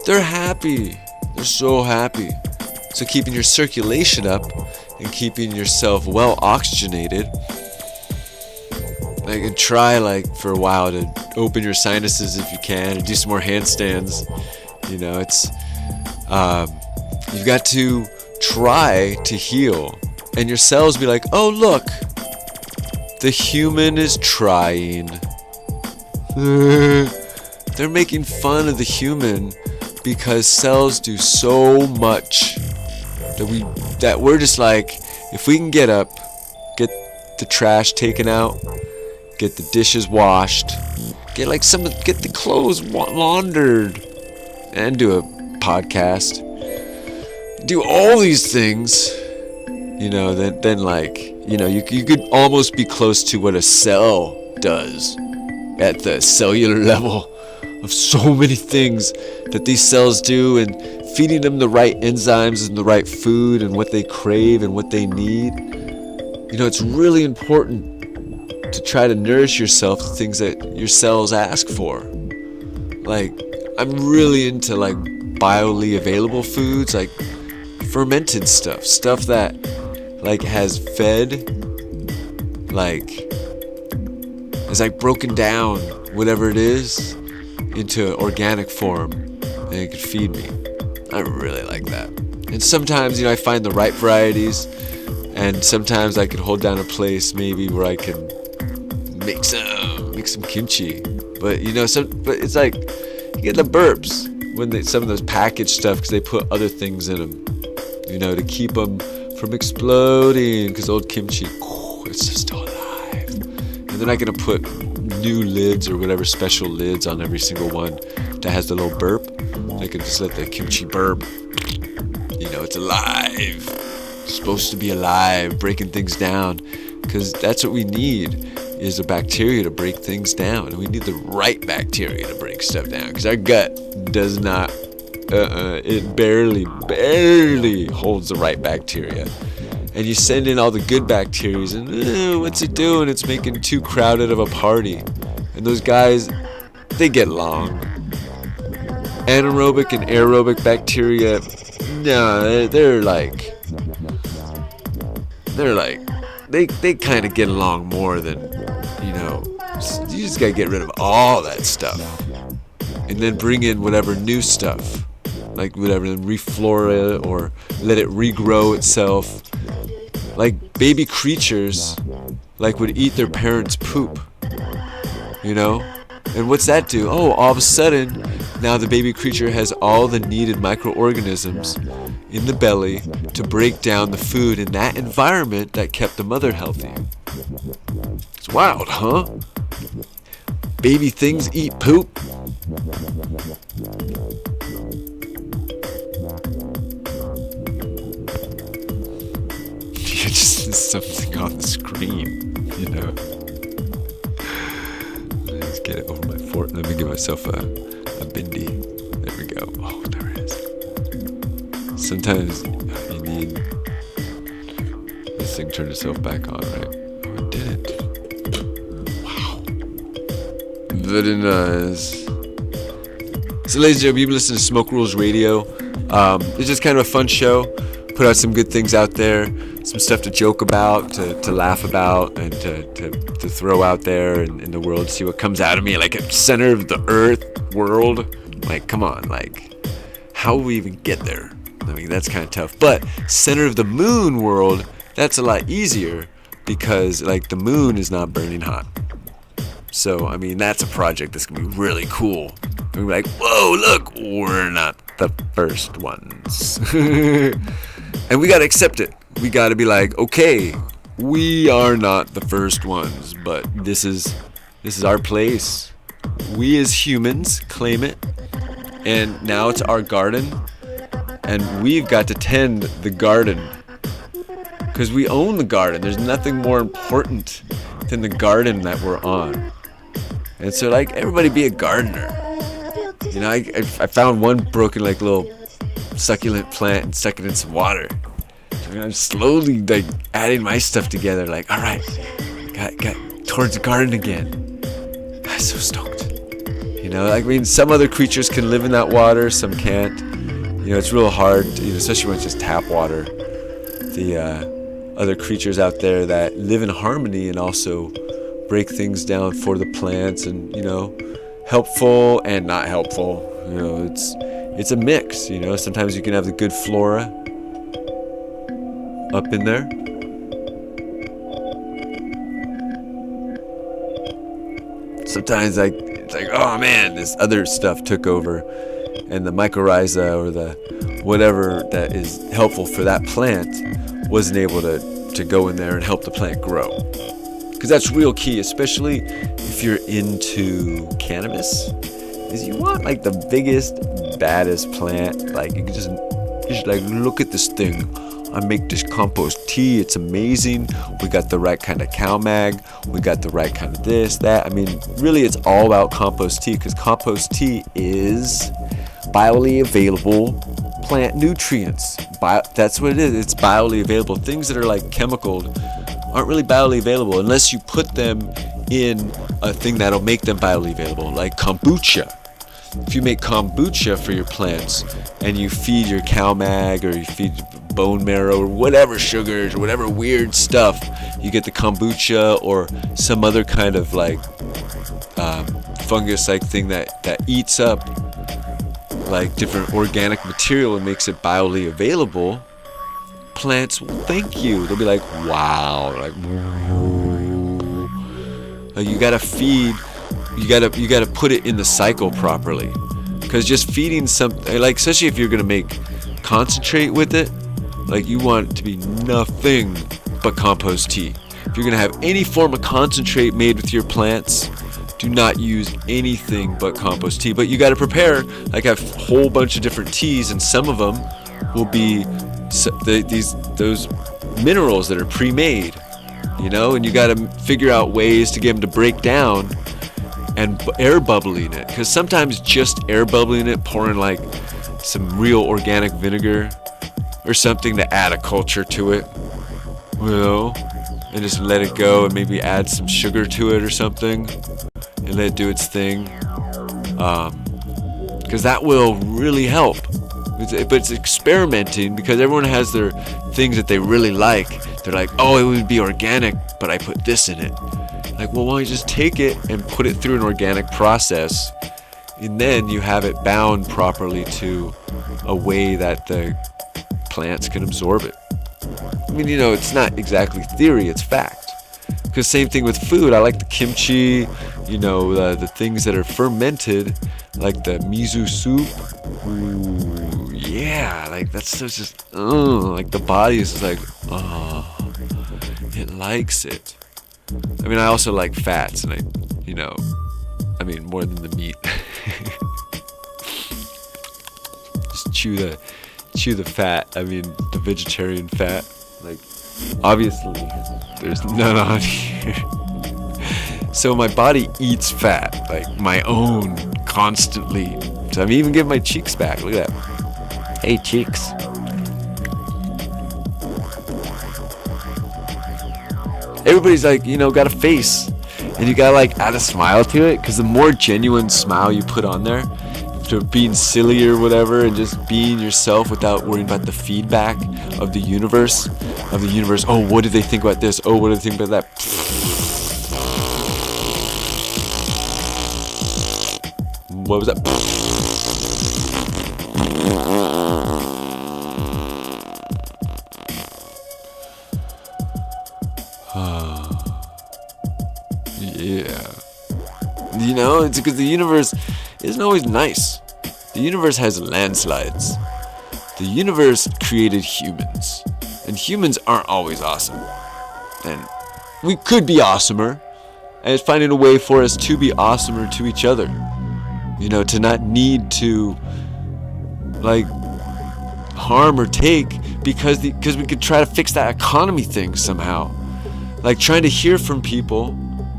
they're happy. They're so happy. So keeping your circulation up and keeping yourself well oxygenated. I can try for a while to open your sinuses if you can, and do some more handstands. It's you've got to try to heal, and your cells be like, oh look, the human is trying. They're making fun of the human because cells do so much that we're just like, if we can get up, get the trash taken out, get the dishes washed, get the clothes laundered, and do a podcast, do all these things, then you could almost be close to what a cell does at the cellular level of so many things that these cells do, and feeding them the right enzymes and the right food and what they crave and what they need. It's really important to try to nourish yourself the things that your cells ask for. I'm really into biologically available foods, like fermented stuff that has fed, is broken down whatever it is into organic form, and it could feed me. I really like that. And sometimes, I find the right varieties, and sometimes I can hold down a place maybe where I can make some kimchi. But but it's like you get the burps when some of those packaged stuff, because they put other things in them, to keep them from exploding, because old kimchi, it's just still alive. And they're not gonna put new lids or whatever special lids on every single one that has the little burp. They can just let the kimchi burp. It's alive. It's supposed to be alive, breaking things down, because that's what we need, is a bacteria to break things down. And we need the right bacteria to break stuff down, because our gut does not it barely holds the right bacteria. And you send in all the good bacteria, and what's it doing? It's making too crowded of a party. And those guys, they get along. Anaerobic and aerobic bacteria, no, they kind of get along more than, you just gotta get rid of all that stuff. And then bring in whatever new stuff, like whatever, reflora it or let it regrow itself. Like baby creatures, like would eat their parents' poop, And what's that do? Oh, all of a sudden, now the baby creature has all the needed microorganisms in the belly to break down the food in that environment that kept the mother healthy. It's wild, huh? Baby things eat poop. Just something on the screen, Let's get it over my fort. Let me give myself a bindi. There we go. Oh, there it is. Sometimes you need this thing turn itself back on, right? Oh, it didn't. Wow. Very nice. So, ladies and gentlemen, you've been listening to Smoke Rules Radio. It's just kind of a fun show. Put out some good things out there, some stuff to joke about, to laugh about, and to throw out there in the world, see what comes out of me, like at center of the earth world. Like, come on, like, how will we even get there? I mean, that's kind of tough. But center of the moon world, that's a lot easier because, like, the moon is not burning hot. So, I mean, that's a project that's going to be really cool. We're like, whoa, look, we're not the first ones. And we got to accept it. We got to be like, okay, we are not the first ones, but this is our place. We as humans claim it. And now it's our garden. And we've got to tend the garden. Because we own the garden. There's nothing more important than the garden that we're on. And so, like, everybody be a gardener. I found one broken, like, little succulent plant and stuck it in some water. I'm slowly, like, adding my stuff together. Like, all right, got towards the garden again. I'm so stoked. Some other creatures can live in that water, some can't. It's real hard, especially when it's just tap water. The other creatures out there that live in harmony and also break things down for the plants, and helpful and not helpful. It's a mix. Sometimes you can have the good flora up in there. Sometimes it's like, oh man, this other stuff took over, and the mycorrhiza or the whatever that is helpful for that plant wasn't able to go in there and help the plant grow. Because that's real key, especially if you're into cannabis, is you want like the biggest, baddest plant. Like you can just like, look at this thing. I make this compost tea. It's amazing. We got the right kind of cow mag. We got the right kind of this, that. I mean, really, it's all about compost tea, because compost tea is biologically available plant nutrients. That's what it is. It's biologically available. Things that are like chemical aren't really biologically available unless you put them in a thing that'll make them biologically available, like kombucha. If you make kombucha for your plants and you feed your cow mag or you feed bone marrow or whatever sugars or whatever weird stuff, you get the kombucha or some other kind of like fungus-like thing that eats up like different organic material and makes it biologically available. Plants will thank you. They'll be like, wow, like you gotta feed. You gotta put it in the cycle properly, because just feeding something, like especially if you're gonna make concentrate with it, like you want it to be nothing but compost tea. If you're gonna have any form of concentrate made with your plants, do not use anything but compost tea. But you gotta prepare, like a whole bunch of different teas, and some of them will be those minerals that are pre-made, and you gotta figure out ways to get them to break down. And air bubbling it, because sometimes just air bubbling it, pouring like some real organic vinegar or something to add a culture to it, you know, and just let it go, and maybe add some sugar to it or something and let it do its thing, because that will really help. But it's experimenting, because everyone has their things that they really like. They're like, oh, it would be organic, but I put this in it. Like, well, why don't you just take it and put it through an organic process, and then you have it bound properly to a way that the plants can absorb it. I mean, you know, it's not exactly theory, it's fact. Because same thing with food. I like the kimchi, you know, the things that are fermented, like the miso soup. Ooh, yeah, like that's just, like the body is just like, it likes it. I mean, I also like fats, and more than the meat. Just chew the fat. I mean, the vegetarian fat. Like, obviously, there's none on here. So my body eats fat, like my own, constantly. So I'm even getting my cheeks back. Look at that. Hey, cheeks. Everybody's like, you know, got a face, and you gotta like add a smile to it, because the more genuine smile you put on there, to being silly or whatever, and just being yourself without worrying about the feedback of the universe. Oh, what do they think about this? Oh, what do they think about that? What was that? Yeah. You know, it's because the universe isn't always nice. The universe has landslides. The universe created humans, and humans aren't always awesome. And we could be awesomer, and it's finding a way for us to be awesomer to each other. You know, to not need to like harm or take, because we could try to fix that economy thing somehow. Like trying to hear from people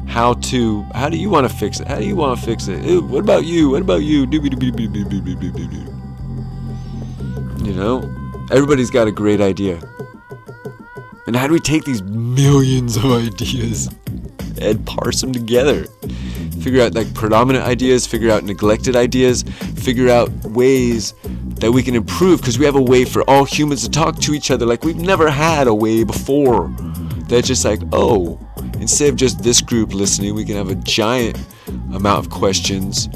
how do you want to fix it? How do you want to fix it? Ew, what about you? You know, everybody's got a great idea. And how do we take these millions of ideas and parse them together? Figure out like predominant ideas, figure out neglected ideas, figure out ways that we can improve, because we have a way for all humans to talk to each other like we've never had a way before. That's just like, oh, instead of just this group listening, we can have a giant amount of questions,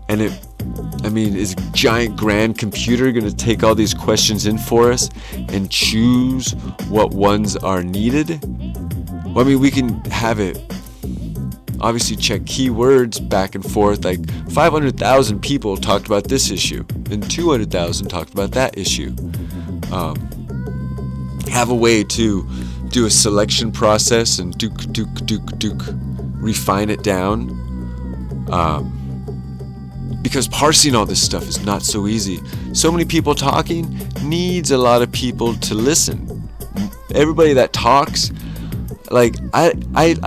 and is a giant grand computer going to take all these questions in for us and choose what ones are needed? Well, I mean, we can have it obviously check keywords back and forth, like 500,000 people talked about this issue and 200,000 talked about that issue. Have a way to do a selection process and refine it down, because parsing all this stuff is not so easy. So many people talking needs a lot of people to listen. Everybody that talks, like I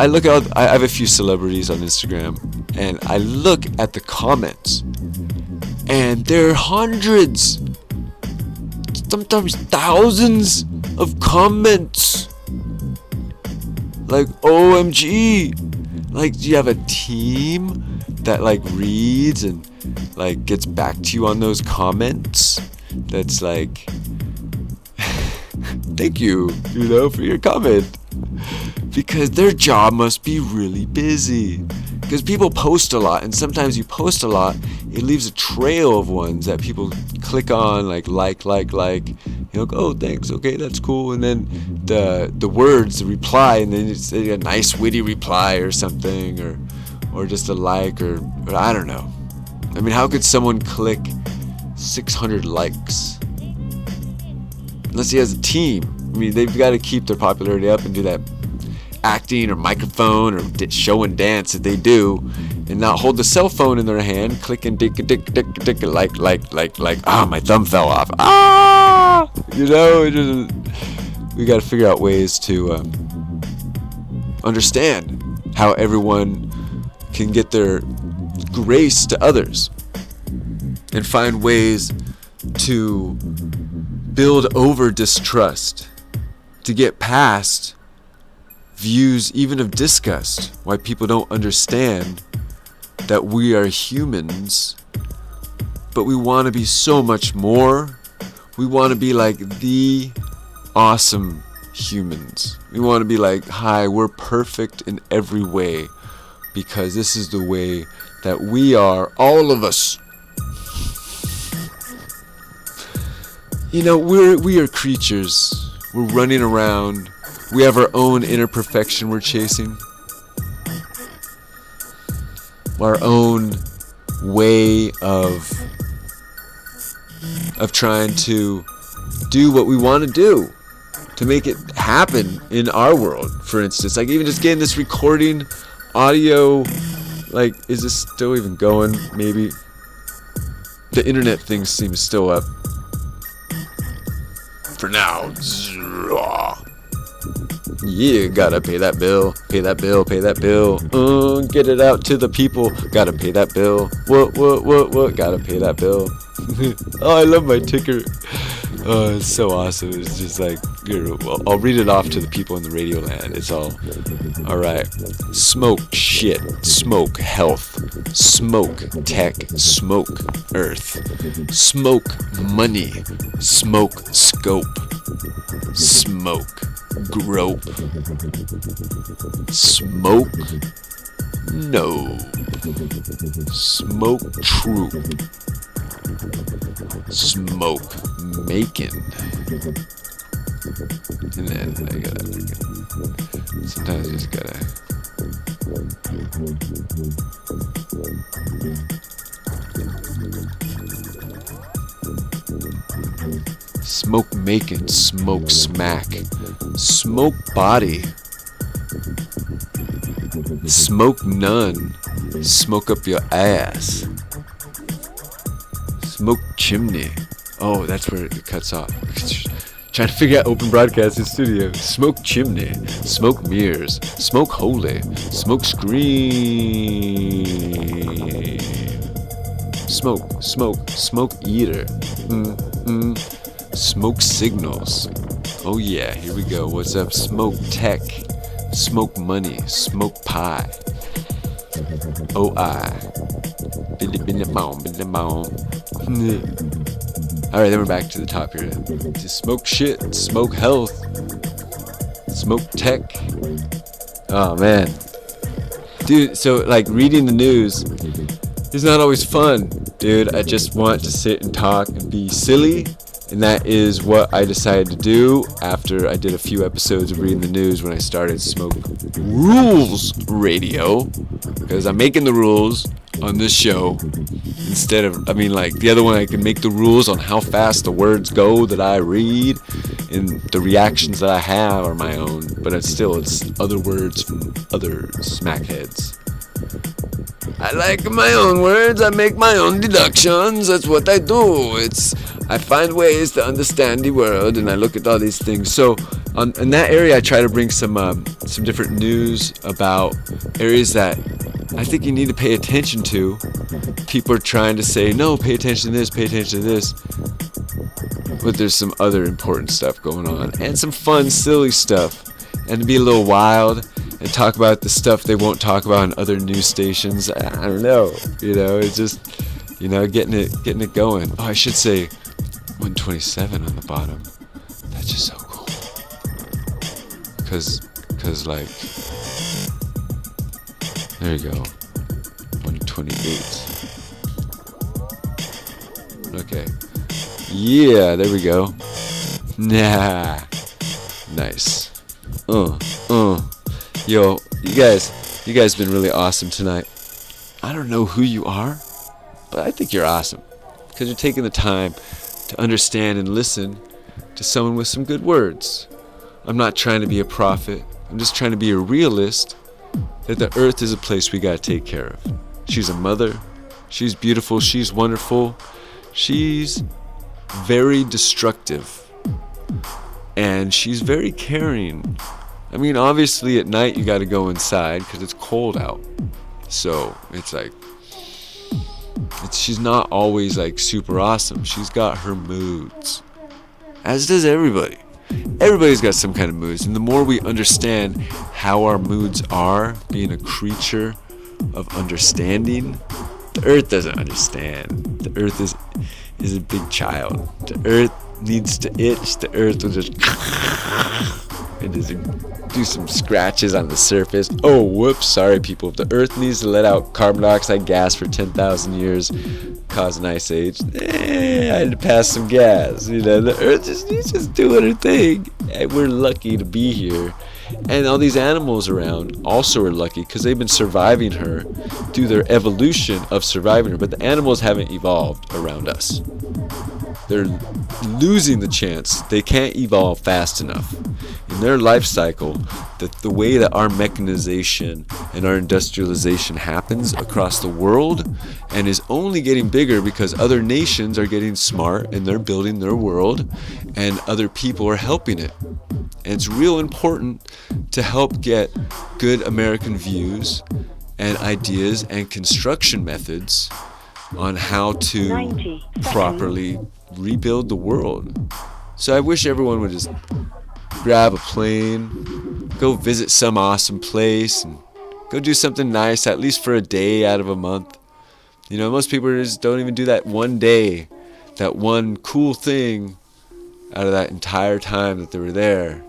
look at, I have a few celebrities on Instagram, and I look at the comments, and there are hundreds, sometimes thousands of comments. Like, OMG, like, do you have a team that like reads and like gets back to you on those comments? That's like, thank you, for your comment, because their job must be really busy. Because people post a lot, and sometimes you post a lot, it leaves a trail of ones that people click on, like, oh, thanks, okay, that's cool, and then the words, the reply, and then it's a nice witty reply or something, or just a like, or I don't know. I mean, how could someone click 600 likes? Unless he has a team. I mean, they've got to keep their popularity up and do that acting or microphone or show and dance that they do, and not hold the cell phone in their hand, click and dick, like, my thumb fell off. We got to figure out ways to understand how everyone can get their grace to others, and find ways to build over distrust, to get past views even of disgust, why people don't understand that we are humans, but we want to be so much more. We want to be like the awesome humans. We want to be like, hi, we're perfect in every way because this is the way that we are, all of us. You know, we are creatures. We're running around. We have our own inner perfection we're chasing. Our own way of trying to do what we want to do to make it happen in our world. For instance, like even just getting this recording audio, like, is this still even going? Maybe the internet thing seems still up for now. Yeah, gotta pay that bill, pay that bill, pay that bill. Get it out to the people. Gotta pay that bill. What? Gotta pay that bill. Oh, I love my ticker. Oh, it's so awesome. It's just like, well, I'll read it off to the people in the radio land. It's all right. Smoke shit, smoke health, smoke tech, smoke earth, smoke money, smoke scope, smoke grope, smoke no, smoke truth, smoke making. And then I gotta freaking, sometimes you just gotta smoke making, smoke smack, smoke body, smoke none, smoke up your ass, smoke chimney. Oh, that's where it cuts off. Trying to figure out open broadcasting studio. Smoke chimney, smoke mirrors, smoke holy, smoke screen, smoke eater, smoke signals. Oh yeah, here we go. What's up? Smoke tech, smoke money, smoke pie. Oh I. Alright, then we're back to the top here. Just smoke shit, smoke health, smoke tech. Oh man. Dude, so like reading the news is not always fun. Dude, I just want to sit and talk and be silly. And that is what I decided to do after I did a few episodes of reading the news when I started Smoke Rules Radio. Because I'm making the rules on this show instead of, I mean, like the other one, I can make the rules on how fast the words go that I read, and the reactions that I have are my own, but it's other words from other smackheads. I like my own words, I make my own deductions, that's what I do. I find ways to understand the world, and I look at all these things. So in that area, I try to bring some different news about areas that I think you need to pay attention to. People are trying to say, no, pay attention to this, pay attention to this. But there's some other important stuff going on, and some fun, silly stuff. And to be a little wild and talk about the stuff they won't talk about on other news stations. I don't know. It's just, getting it going. Oh, I should say 127 on the bottom. That's just so cool. Cause like, there you go. 128. Okay. Yeah, there we go. Nah. Nice. Yo, you guys been really awesome tonight. I don't know who you are, but I think you're awesome. Because you're taking the time to understand and listen to someone with some good words. I'm not trying to be a prophet. I'm just trying to be a realist that the earth is a place we gotta take care of. She's a mother. She's beautiful. She's wonderful. She's very destructive. And she's very caring. I mean, obviously at night you gotta go inside because it's cold out. So it's like, she's not always like super awesome. She's got her moods, as does everybody. Everybody's got some kind of moods, and the more we understand how our moods are, being a creature of understanding, the earth doesn't understand. The earth is a big child. The earth needs to itch. The earth will just and just do some scratches on the surface. Oh, whoops, sorry people. If the earth needs to let out carbon dioxide gas for 10,000 years, cause an ice age, I had to pass some gas. You know, the earth just doing her thing. And we're lucky to be here. And all these animals around also are lucky because they've been surviving her through their evolution of surviving her. But the animals haven't evolved around us. They're losing the chance. They can't evolve fast enough. In their life cycle, the way that our mechanization and our industrialization happens across the world and is only getting bigger because other nations are getting smart and they're building their world and other people are helping it. And it's real important to help get good American views and ideas and construction methods on how to properly rebuild the world. So I wish everyone would just grab a plane, go visit some awesome place, and go do something nice, at least for a day out of a month. You know, most people just don't even do that one day, that one cool thing out of that entire time that they were there,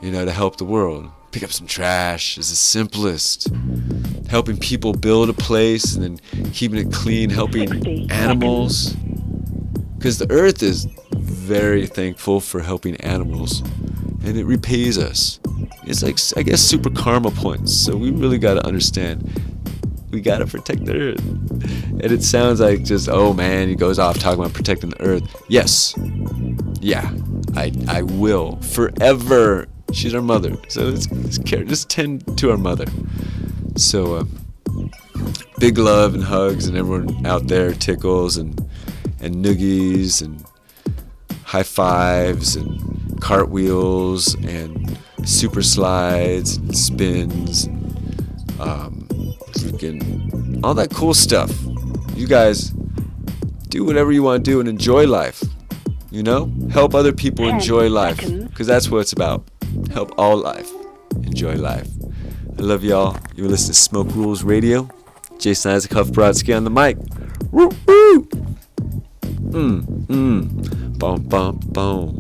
you know, to help the world. Pick up some trash is the simplest. Helping people build a place and then keeping it clean, helping animals. Because the earth is very thankful for helping animals, and it repays us. It's like, I guess, super karma points. So we really got to understand, we got to protect the earth. And it sounds like just, oh man, he goes off talking about protecting the earth. Yes, yeah, I will forever. She's our mother, so let's care. Just tend to our mother. So big love and hugs, and everyone out there, tickles and noogies and high fives and cartwheels and super slides and spins and freaking all that cool stuff. You guys do whatever you want to do and enjoy life. You know, help other people enjoy life, because that's what it's about. Help all life enjoy life. I love y'all. You're listening to Smoke Rules Radio. Jason Isaac Huff Brodsky on the mic. Woo woo. Boom boom boom.